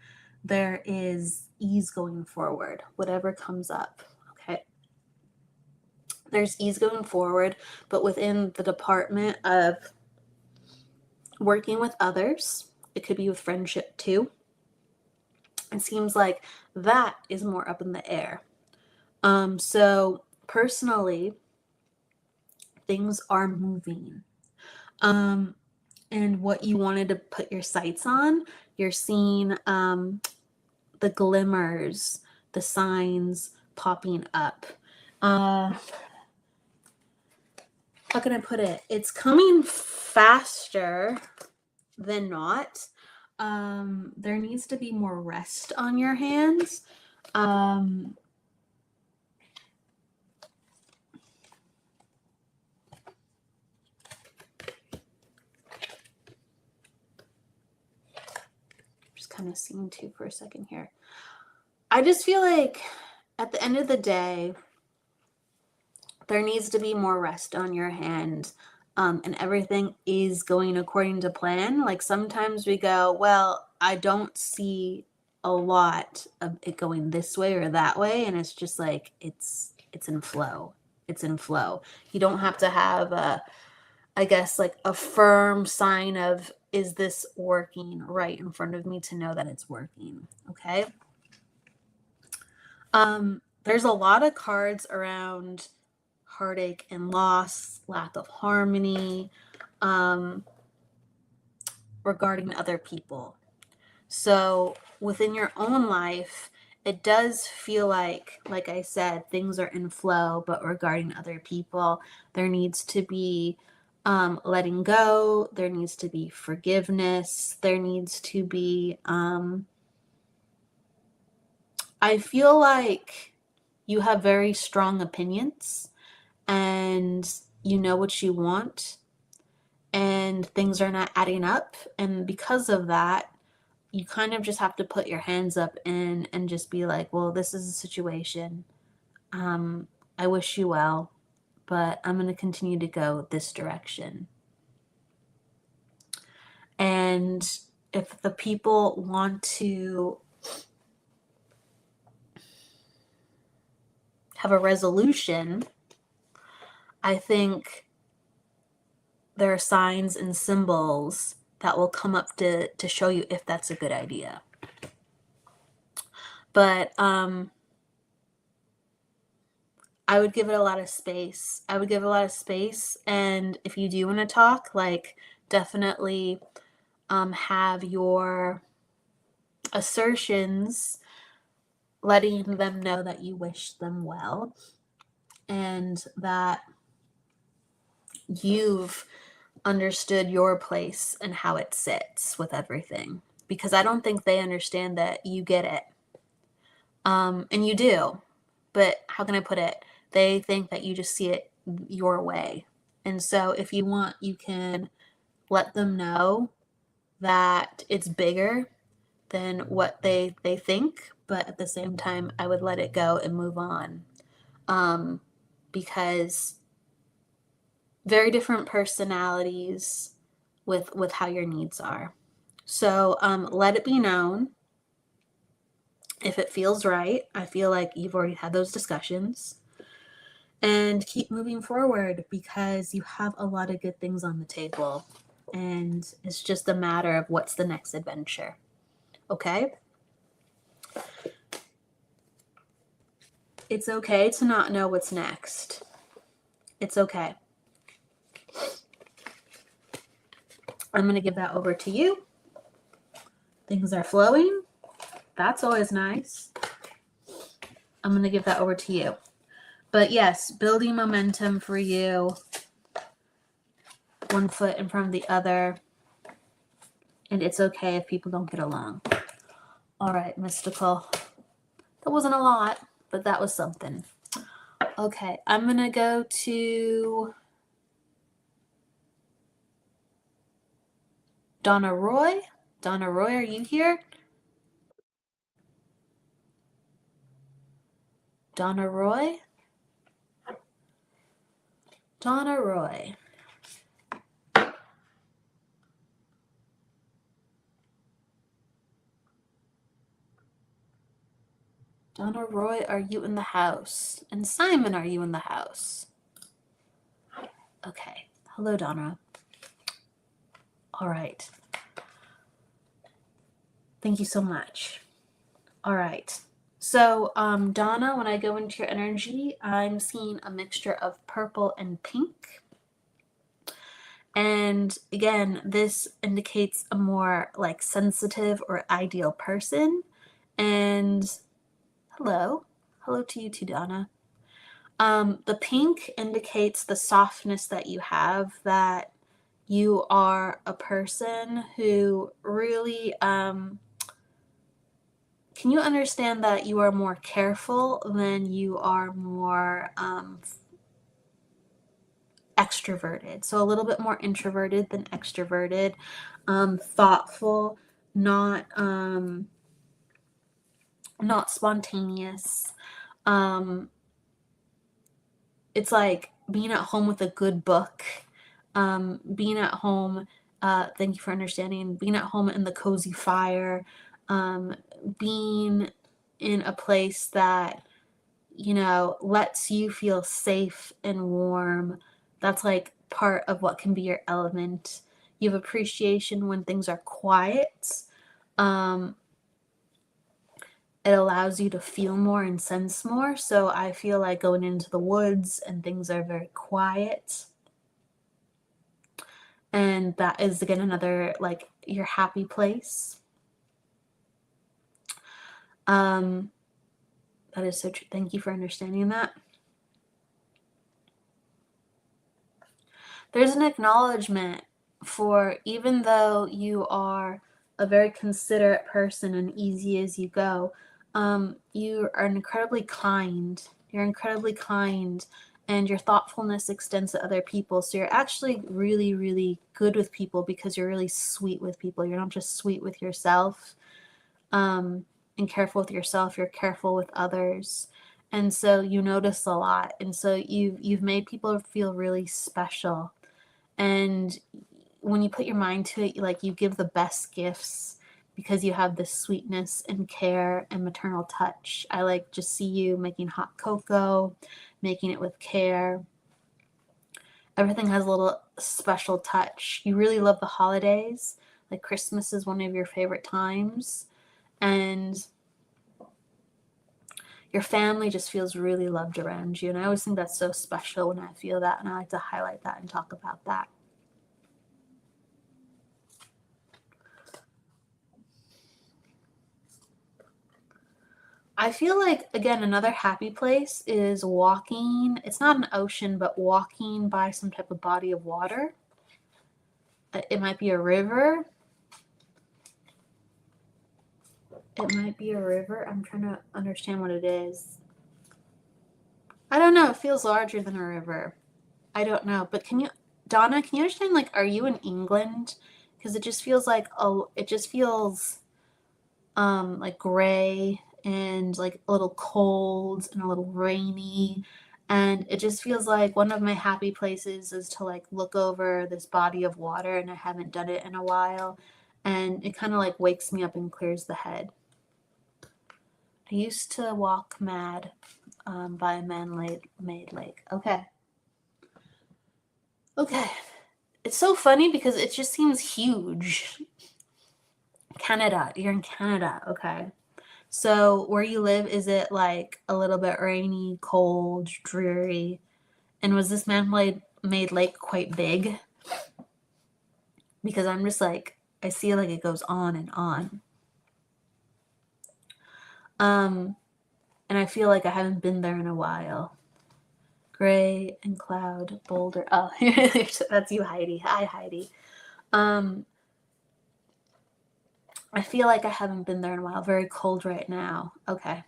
S2: there is ease going forward, whatever comes up. Okay. There's ease going forward, but within the department of working with others, it could be with friendship too. It seems like that is more up in the air. So personally, things are moving. And what you wanted to put your sights on, you're seeing the glimmers, the signs popping up. How can I put it? It's coming faster than not. There needs to be more rest on your hands. Just kind of seeing too for a second here. I just feel like at the end of the day, there needs to be more rest on your hand, and everything is going according to plan. Like sometimes we go, well, I don't see a lot of it going this way or that way, and it's just like it's in flow. It's in flow. You don't have to have I guess like a firm sign of, is this working, right in front of me to know that it's working. Okay. There's a lot of cards around heartache and loss, lack of harmony, regarding other people. So within your own life, it does feel like I said, things are in flow, but regarding other people, there needs to be letting go. There needs to be forgiveness. There needs to be, I feel like you have very strong opinions and you know what you want, and things are not adding up. And because of that, you kind of just have to put your hands up and just be like, well, this is a situation. I wish you well, but I'm going to continue to go this direction. And if the people want to have a resolution, I think there are signs and symbols that will come up to show you if that's a good idea. But I would give it a lot of space. And if you do want to talk, like, definitely have your assertions letting them know that you wish them well and that you've understood your place and how it sits with everything, because I don't think they understand that you get it. And you do, but how can I put it? They think that you just see it your way. And so if you want, you can let them know that it's bigger than what they think, but at the same time, I would let it go and move on. Because very different personalities with how your needs are. So let it be known if it feels right. I feel like you've already had those discussions. And keep moving forward because you have a lot of good things on the table. And it's just a matter of what's the next adventure. Okay? It's okay to not know what's next. It's okay. I'm going to give that over to you. Things are flowing. That's always nice. I'm going to give that over to you. But yes, building momentum for you. One foot in front of the other. And it's okay if people don't get along. All right, Mystical. That wasn't a lot, but that was something. Okay, I'm going to go to Donna Roy. Donna Roy, are you here? Donna Roy? Donna Roy. Donna Roy, are you in the house? And Simon, are you in the house? Okay. Hello, Donna. All right. Thank you so much. All right. So, Donna, when I go into your energy, I'm seeing a mixture of purple and pink. And again, this indicates a more like sensitive or ideal person. And hello to you too, Donna. The pink indicates the softness that you have, that you are a person who really, can you understand that you are more careful than you are more extroverted? So a little bit more introverted than extroverted, thoughtful, not spontaneous. It's like being at home with a good book, being at home, thank you for understanding, being at home in the cozy fire, being in a place that, you know, lets you feel safe and warm. That's like part of what can be your element. You have appreciation when things are quiet. It allows you to feel more and sense more. So I feel like going into the woods and things are very quiet. And that is, again, another, like, your happy place. That is so true. Thank you for understanding that. There's an acknowledgement for, even though you are a very considerate person and easy as you go, you are incredibly kind. You're incredibly kind, and your thoughtfulness extends to other people. So you're actually really, really good with people because you're really sweet with people. You're not just sweet with yourself and careful with yourself. You're careful with others. And so you notice a lot. And so you've made people feel really special. And when you put your mind to it, like, you give the best gifts because you have this sweetness and care and maternal touch. I like just see you making hot cocoa, making it with care. Everything has a little special touch. You really love the holidays. Like, Christmas is one of your favorite times. And your family just feels really loved around you. And I always think that's so special when I feel that. And I like to highlight that and talk about that. I feel like, again, another happy place is walking. It's not an ocean, but walking by some type of body of water. It might be a river. It might be a river. I'm trying to understand what it is. I don't know. It feels larger than a river. I don't know. But can you, Donna, can you understand, like, are you in England? Because it just feels like, like gray and like a little cold and a little rainy. And it just feels like one of my happy places is to like look over this body of water, and I haven't done it in a while. And it kind of like wakes me up and clears the head. I used to walk mad by a man-made lake. Okay. Okay. It's so funny because it just seems huge. Canada. You're in Canada. Okay. So where you live, is it like a little bit rainy, cold, dreary? And was this man-made lake quite big? Because I'm just like, I see like it goes on and on. And I feel like I haven't been there in a while. Gray and cloud, boulder. Oh, that's you, Heidi. Hi, Heidi. I feel like I haven't been there in a while. Very cold right now. Okay.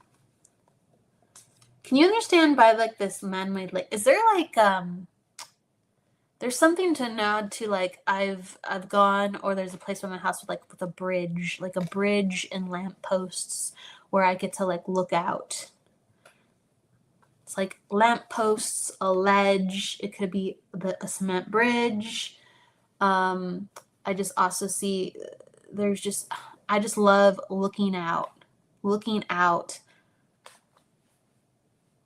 S2: Can you understand by like this man-made lake? Is there like there's something to nod to, like I've gone, or there's a place by my house with a bridge, like a bridge and lampposts where I get to like look out. It's like lampposts, a ledge. It could be a cement bridge. I just also see I just love looking out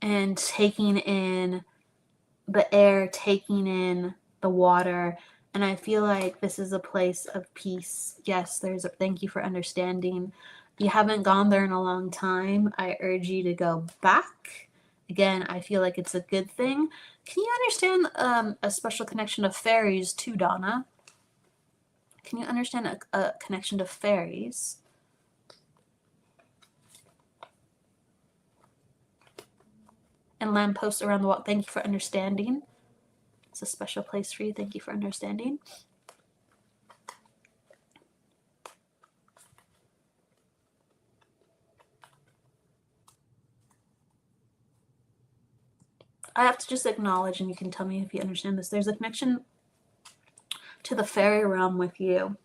S2: and taking in the air, taking in the water. And I feel like this is a place of peace. Yes, thank you for understanding. You haven't gone there in a long time. I urge you to go back. Again, I feel like it's a good thing. Can you understand a special connection of fairies too, Donna? Can you understand a connection to fairies? And lampposts around the wall. Thank you for understanding. It's a special place for you. Thank you for understanding. I have to just acknowledge, and you can tell me if you understand this. There's a connection to the fairy realm with you.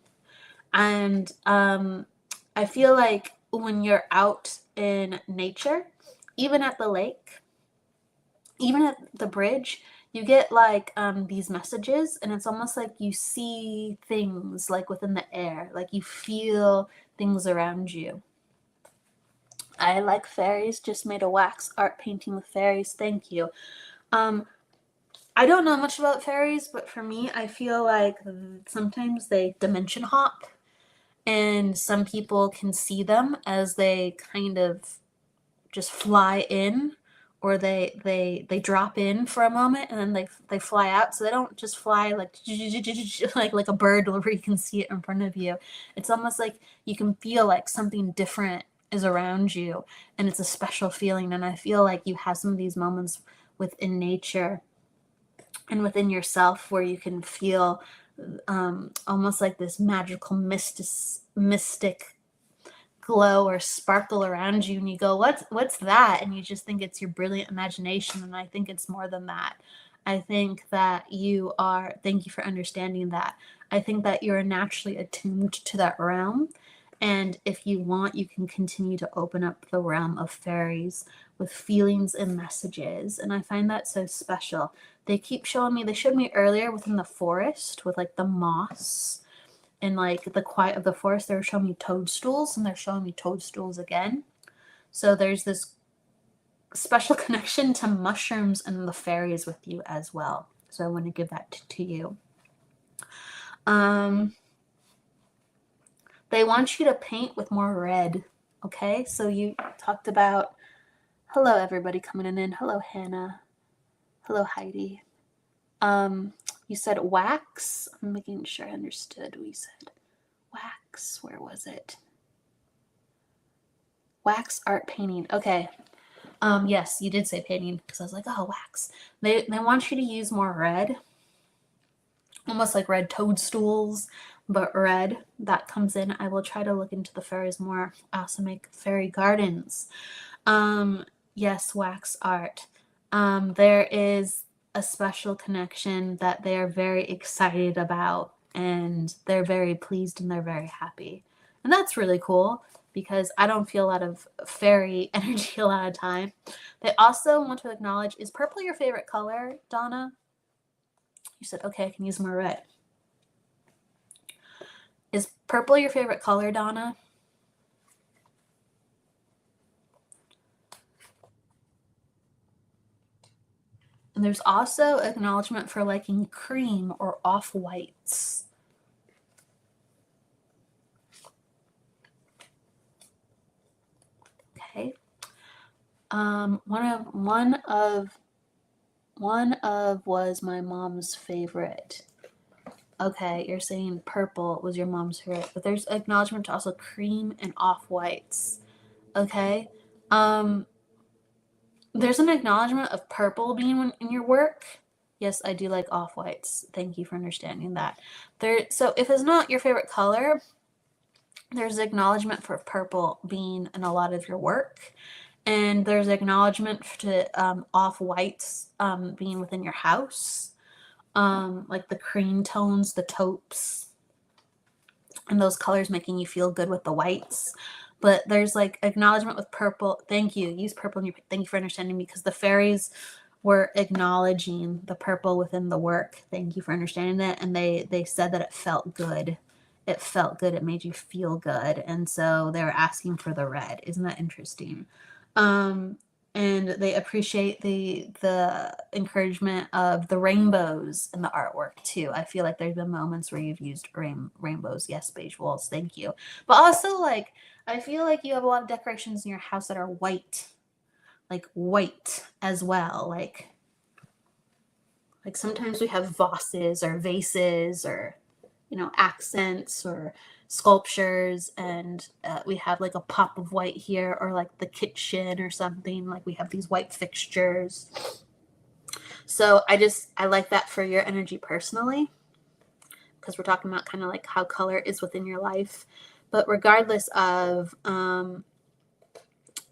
S2: And I feel like when you're out in nature, even at the lake, even at the bridge, you get like these messages, and it's almost like you see things like within the air, like you feel things around you. I like fairies. Just made a wax art painting with fairies. Thank you. I don't know much about fairies, but for me, I feel like sometimes they dimension hop, and some people can see them as they kind of just fly in, or they drop in for a moment and then they fly out. So they don't just fly like a bird where you can see it in front of you. It's almost like you can feel like something different is around you, and it's a special feeling. And I feel like you have some of these moments within nature and within yourself where you can feel almost like this magical mystic glow or sparkle around you, and you go, what's that? And you just think it's your brilliant imagination. And I think it's more than that. I think that thank you for understanding that. I think that you're naturally attuned to that realm. And if you want, you can continue to open up the realm of fairies with feelings and messages. And I find that so special. They keep showing me, they showed me earlier within the forest with like the moss and like the quiet of the forest. They were showing me toadstools, and they're showing me toadstools again. So there's this special connection to mushrooms and the fairies with you as well. So I want to give that to you. They want you to paint with more red. Okay, so you talked about, hello everybody coming in. Hello Hannah. Hello Heidi. You said wax. I'm making sure I understood what you said. Wax. Where was it? Wax art painting. Okay. Yes, you did say painting, because I was like, oh, wax. They want you to use more red. Almost like red toadstools, but red, that comes in. I will try to look into the fairies more. I also make fairy gardens. Yes, wax art. There is a special connection that they are very excited about, and they're very pleased and they're very happy. And that's really cool because I don't feel a lot of fairy energy a lot of time. They also want to acknowledge, is purple your favorite color, Donna? You said, okay, I can use more red. Is purple your favorite color, Donna? And there's also acknowledgement for liking cream or off-whites. Okay. One of was my mom's favorite. Okay, you're saying purple was your mom's favorite, but there's acknowledgement to also cream and off-whites. Okay. There's an acknowledgement of purple being in your work. Yes, I do like off-whites. Thank you for understanding that. So if it's not your favorite color, there's acknowledgement for purple being in a lot of your work. And there's acknowledgement to off-whites being within your house. Like the cream tones, the taupes, and those colors making you feel good with the whites. But there's like acknowledgement with purple. Thank you. Use purple. Thank you for understanding me, because the fairies were acknowledging the purple within the work. Thank you for understanding that. And they said that it felt good. It felt good. It made you feel good. And so they were asking for the red. Isn't that interesting? And they appreciate the encouragement of the rainbows in the artwork too. I feel like there's been moments where you've used rainbows. Yes, beige walls. Thank you. But also, like, I feel like you have a lot of decorations in your house that are white, like white as well. Like sometimes we have vases or accents or sculptures, and we have like a pop of white here, or like the kitchen or something, like we have these white fixtures. So I like that for your energy personally, because we're talking about kind of like how color is within your life. But regardless of,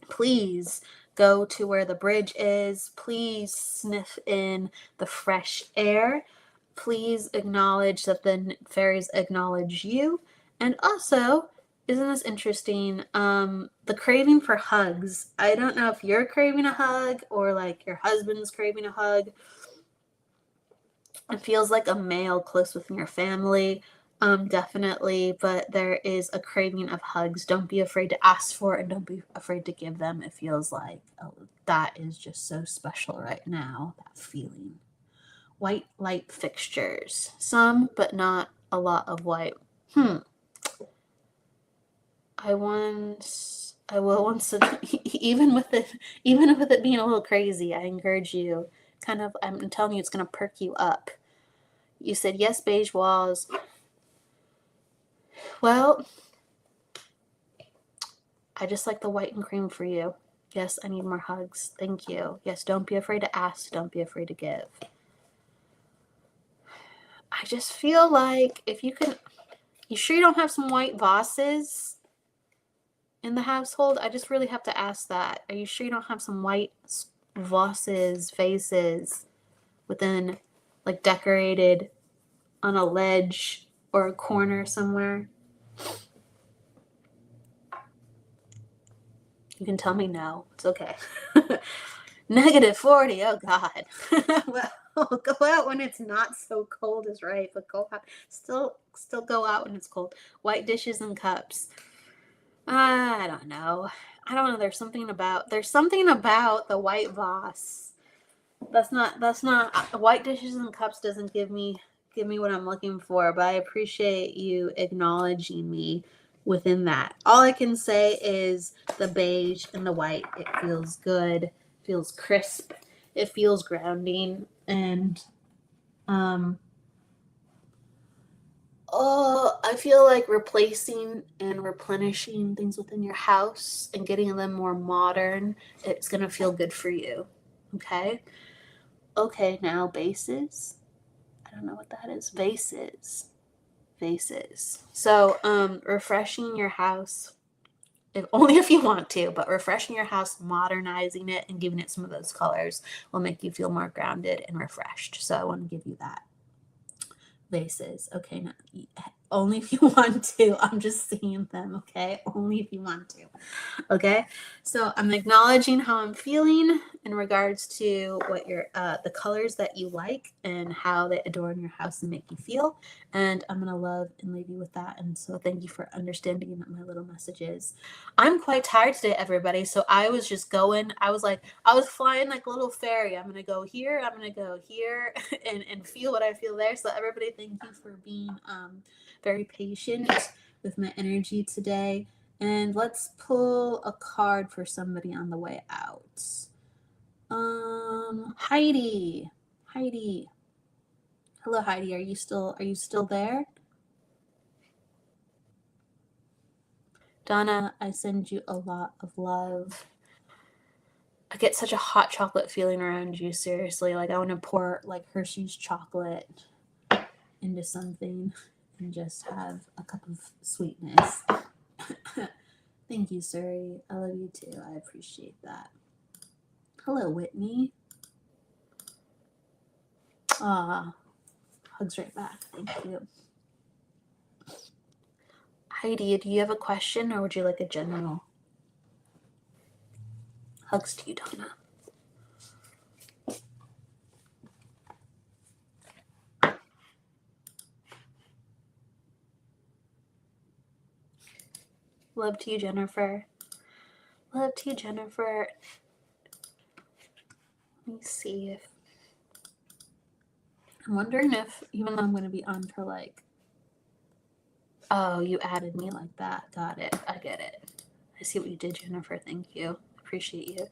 S2: please go to where the bridge is. Please sniff in the fresh air. Please acknowledge that the fairies acknowledge you. And also, isn't this interesting? The craving for hugs. I don't know if you're craving a hug or like your husband's craving a hug. It feels like a male close within your family. Definitely, but there is a craving of hugs. Don't be afraid to ask for it, and don't be afraid to give them. It feels like, oh, that is just so special right now, that feeling. White light fixtures. Some, but not a lot of white. I will once, even with it being a little crazy, I encourage you, I'm telling you, it's going to perk you up. You said, yes, beige walls. Well, I just like the white and cream for you. Yes, I need more hugs. Thank you. Yes, don't be afraid to ask. Don't be afraid to give. I just feel like if you sure you don't have some white vases in the household? I just really have to ask that. Are you sure you don't have some white vases within, like, decorated on a ledge or a corner somewhere? You can tell me no. It's okay. -40. Oh, God. Well, go out when it's not so cold is right, but go out. Still go out when it's cold. White dishes and cups. I don't know. There's something about the white vase. That's not white dishes and cups doesn't give me what I'm looking for, but I appreciate you acknowledging me within that. All I can say is the beige and the white. It feels good, feels crisp, it feels grounding, and I feel like replacing and replenishing things within your house and getting them more modern, it's going to feel good for you. Okay? Okay, now bases. I don't know what that is. Vases. vases. So refreshing your house, only if you want to, but refreshing your house, modernizing it, and giving it some of those colors will make you feel more grounded and refreshed. So I want to give you that. Vases. Okay, now, only if you want to. I'm just seeing them, okay? Only if you want to. Okay, so I'm acknowledging how I'm feeling in regards to what your the colors that you like and how they adorn your house and make you feel. And I'm gonna love and leave you with that. And so thank you for understanding my little messages. I'm quite tired today, everybody. So I was just going. I was flying like a little fairy. I'm gonna go here. I'm gonna go here, and feel what I feel there. So everybody, thank you for being very patient with my energy today. And let's pull a card for somebody on the way out. Heidi. Heidi. Hello, Heidi. Are you still there? Donna, I send you a lot of love. I get such a hot chocolate feeling around you, seriously. Like I want to pour like Hershey's chocolate into something and just have a cup of sweetness. Thank you, Suri. I love you too. I appreciate that. Hello, Whitney. Hugs right back. Thank you. Heidi, do you have a question or would you like a general? Hugs to you, Donna. Love to you, Jennifer. Love to you, Jennifer. Let me see if... I'm wondering if, even though I'm going to be on for like... Oh, you added me like that. Got it. I get it. I see what you did, Jennifer. Thank you. Appreciate you.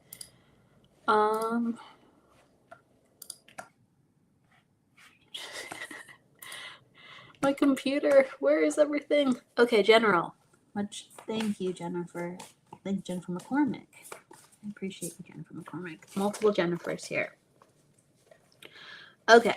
S2: My computer. Where is everything? Okay, general. Much thank you, Jennifer. Thank you, Jennifer McCormick. I appreciate you, Jennifer McCormick. Multiple Jennifers here. Okay.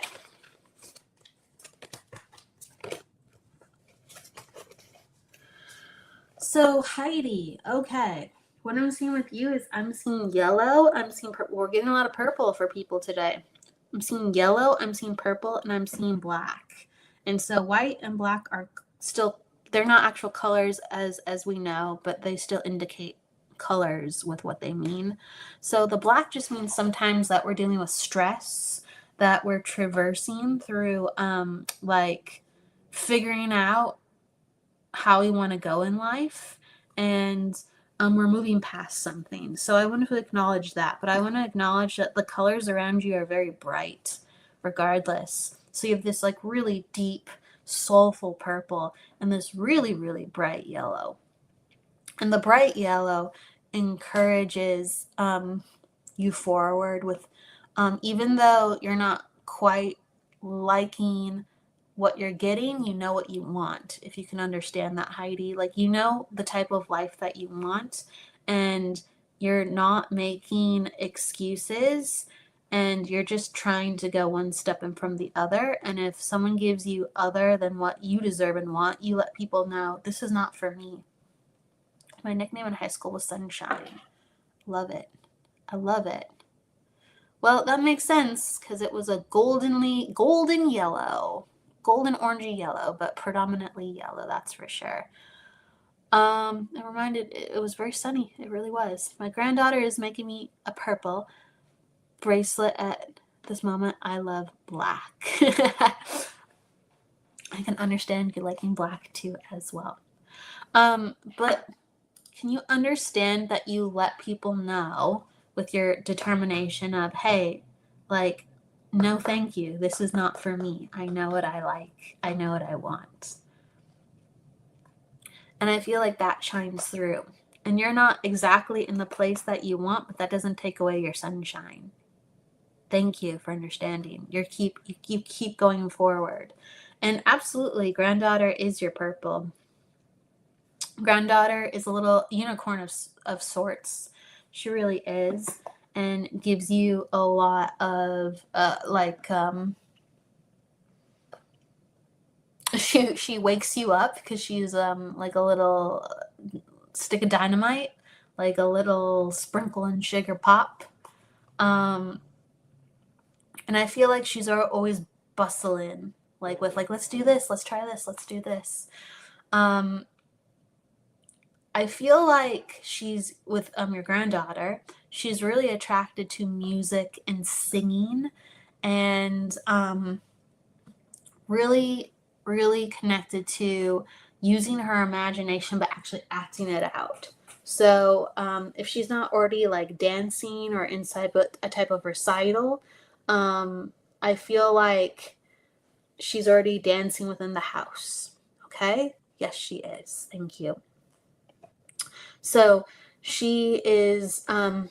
S2: So Heidi, okay. What I'm seeing with you is I'm seeing yellow. I'm seeing purple. We're getting a lot of purple for people today. I'm seeing yellow, I'm seeing purple, and I'm seeing black. And so white and black are still, they're not actual colors as we know, but they still indicate colors with what they mean. So the black just means sometimes that we're dealing with stress, that we're traversing through like figuring out how we want to go in life, and we're moving past something. So I want to acknowledge that, but I want to acknowledge that the colors around you are very bright regardless. So you have this like really deep soulful purple and this really, really bright yellow. And the bright yellow encourages you forward with, even though you're not quite liking what you're getting, you know what you want. If you can understand that, Heidi, like you know the type of life that you want, and you're not making excuses, and you're just trying to go one step in from the other. And if someone gives you other than what you deserve and want, you let people know this is not for me. My nickname in high school was Sunshine. Love it. I love it. Well, that makes sense because it was a golden yellow. Golden orangey yellow, but predominantly yellow, that's for sure. It was very sunny. It really was. My granddaughter is making me a purple bracelet at this moment. I love black. I can understand you liking black too as well. But can you understand that you let people know with your determination of, hey, like, no, thank you. This is not for me. I know what I like. I know what I want. And I feel like that shines through. And you're not exactly in the place that you want, but that doesn't take away your sunshine. Thank you for understanding. You keep going forward. And absolutely, granddaughter is your purple. Granddaughter is a little unicorn of sorts. She really is. And gives you a lot of she wakes you up because she's like a little stick of dynamite, like a little sprinkle and sugar pop. And I feel like she's always bustling, like with like, let's do this, let's try this, let's do this. I feel like she's with your granddaughter. She's really attracted to music and singing, and really, really connected to using her imagination, but actually acting it out. So if she's not already like dancing or inside but a type of recital, I feel like she's already dancing within the house. Okay? Yes, she is. Thank you. So she is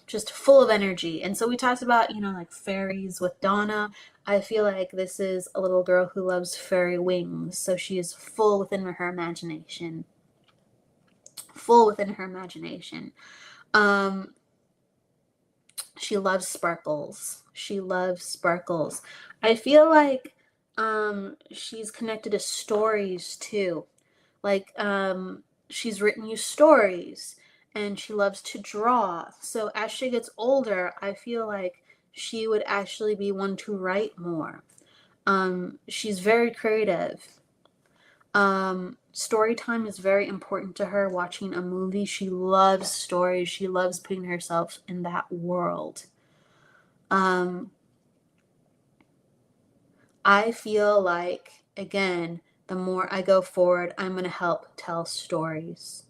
S2: just full of energy. And so we talked about, like fairies with Donna. I feel like this is a little girl who loves fairy wings. So she is full within her imagination. Full within her imagination. She loves sparkles. She loves sparkles. I feel like she's connected to stories too. Like she's written you stories, and she loves to draw. So as she gets older, I feel like she would actually be one to write more. She's very creative. Story time is very important to her. Watching a movie, she loves stories. She loves putting herself in that world. I feel like, again, the more I go forward, I'm going to help tell stories.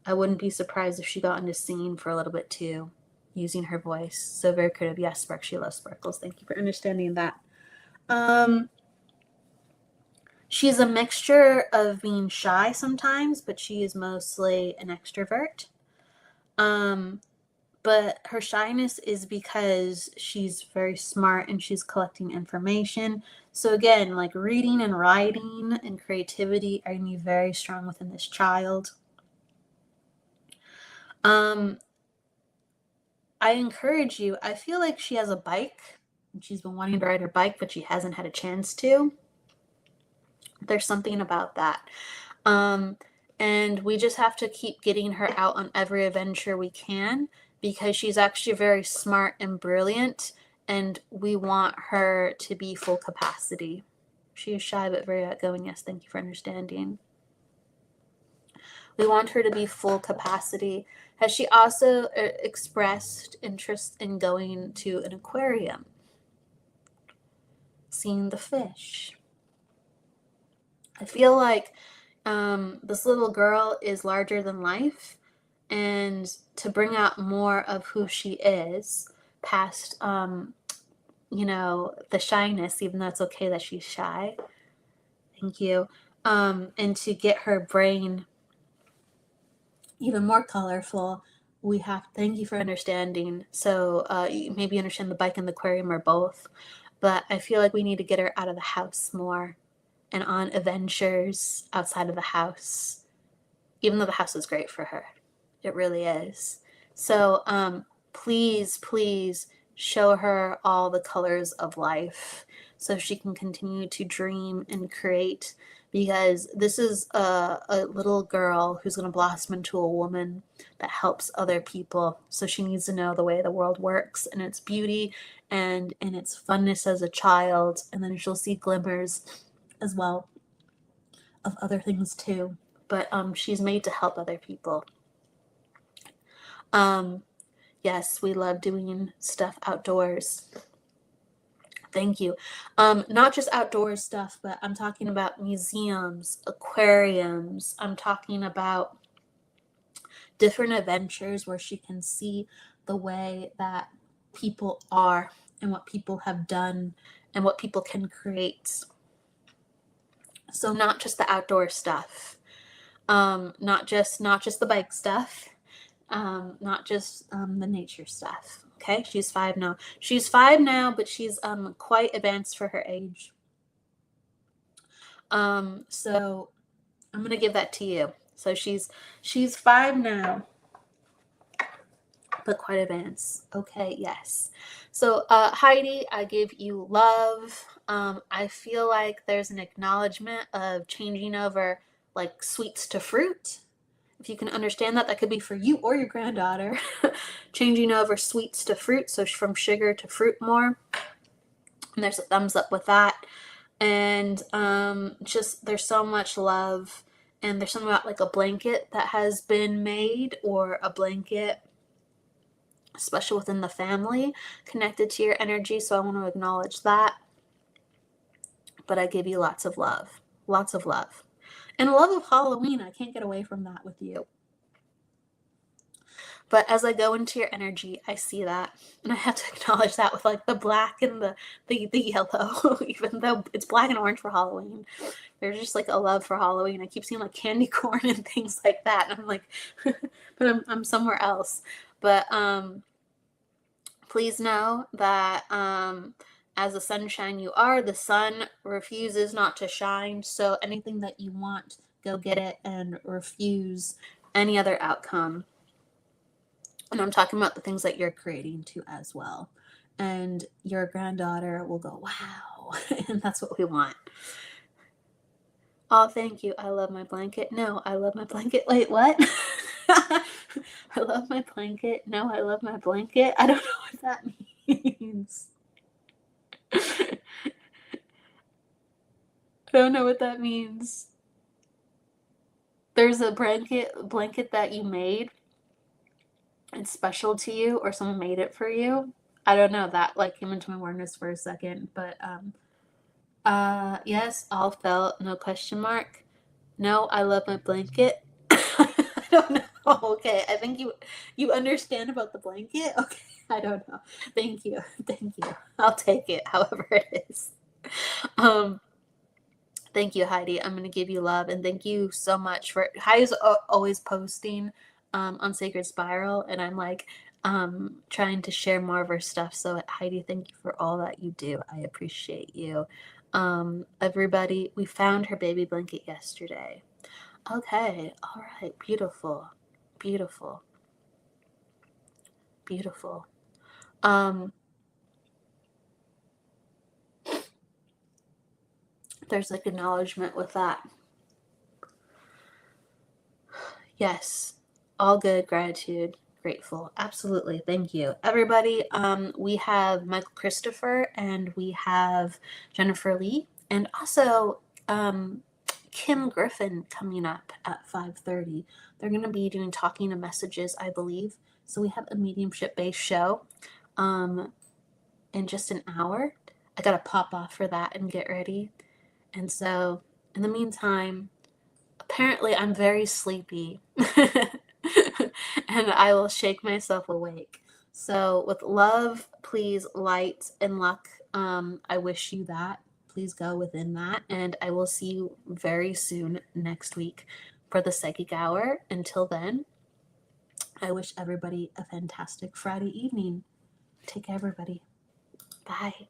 S2: I wouldn't be surprised if she got into singing for a little bit too, using her voice. So very creative. Yes, Spark, she loves sparkles. Thank you for understanding that. She's a mixture of being shy sometimes, but she is mostly an extrovert. But her shyness is because she's very smart and she's collecting information. So again, like reading and writing and creativity are going to be very strong within this child. I encourage you. I feel like she has a bike. She's been wanting to ride her bike, but she hasn't had a chance to. There's something about that. And we just have to keep getting her out on every adventure we can, because she's actually very smart and brilliant, and we want her to be full capacity. She is shy but very outgoing. Yes, thank you for understanding. We want her to be full capacity. Has she also expressed interest in going to an aquarium? Seeing the fish? I feel like this little girl is larger than life, and to bring out more of who she is past, the shyness, even though it's okay that she's shy. Thank you. And to get her brain even more colorful, thank you for understanding. So you maybe understand the bike and the aquarium or both, but I feel like we need to get her out of the house more and on adventures outside of the house, even though the house is great for her. It really is. So please show her all the colors of life so she can continue to dream and create, because this is a little girl who's going to blossom into a woman that helps other people. So she needs to know the way the world works and its beauty and in its funness as a child, and then she'll see glimmers as well of other things too. But she's made to help other people. Yes, we love doing stuff outdoors. Thank you. Not just outdoor stuff, but I'm talking about museums, aquariums. I'm talking about different adventures where she can see the way that people are and what people have done and what people can create. So not just the outdoor stuff, not just the bike stuff, not just the nature stuff. Okay, she's 5 now. She's 5 now, but she's quite advanced for her age. So I'm gonna give that to you. So she's 5 now. but quite advanced. Okay, yes. So, Heidi, I give you love. I feel like there's an acknowledgement of changing over like sweets to fruit. If you can understand that, that could be for you or your granddaughter. Changing over sweets to fruit, so from sugar to fruit more. And there's a thumbs up with that. And just there's so much love. And there's something about like a blanket that has been made, or a blanket especially within the family, connected to your energy. So I want to acknowledge that. But I give you lots of love. Lots of love. And love of Halloween. I can't get away from that with you. But as I go into your energy, I see that. And I have to acknowledge that with like the black and the yellow, even though it's black and orange for Halloween. There's just like a love for Halloween. I keep seeing like candy corn and things like that. And I'm like, but I'm somewhere else. But please know that as the sunshine you are, the sun refuses not to shine. So anything that you want, go get it and refuse any other outcome. And I'm talking about the things that you're creating too as well. And your granddaughter will go, wow. And that's what we want. Oh, thank you. I love my blanket. No, I love my blanket. Wait, what? I love my blanket. No, I love my blanket. I don't know what that means. I don't know what that means. There's a blanket that you made. It's special to you, or someone made it for you. I don't know. That like came into my awareness for a second, but yes, all felt, no question mark. No, I love my blanket. I don't know. Okay, I think you understand about the blanket. Okay, I don't know. Thank you. I'll take it, however it is. Thank you, Heidi. I'm gonna give you love, and thank you so much for Heidi's always posting on Sacred Spiral, and I'm like trying to share more of her stuff. So Heidi, thank you for all that you do. I appreciate you. Everybody, we found her baby blanket yesterday. Okay, all right, beautiful. There's like acknowledgement with that. Yes, all good, gratitude, grateful. Absolutely, thank you. Everybody, we have Michael Christopher, and we have Jennifer Lee, and also Kim Griffin coming up at 5:30. They're going to be doing Talking to Messages, I believe. So we have a mediumship-based show in just an hour. I got to pop off for that and get ready. And so in the meantime, apparently I'm very sleepy and I will shake myself awake. So with love, please, light, and luck, I wish you that. Please go within that. And I will see you very soon next week for the Psychic Hour. Until then, I wish everybody a fantastic Friday evening. Take care, everybody. Bye.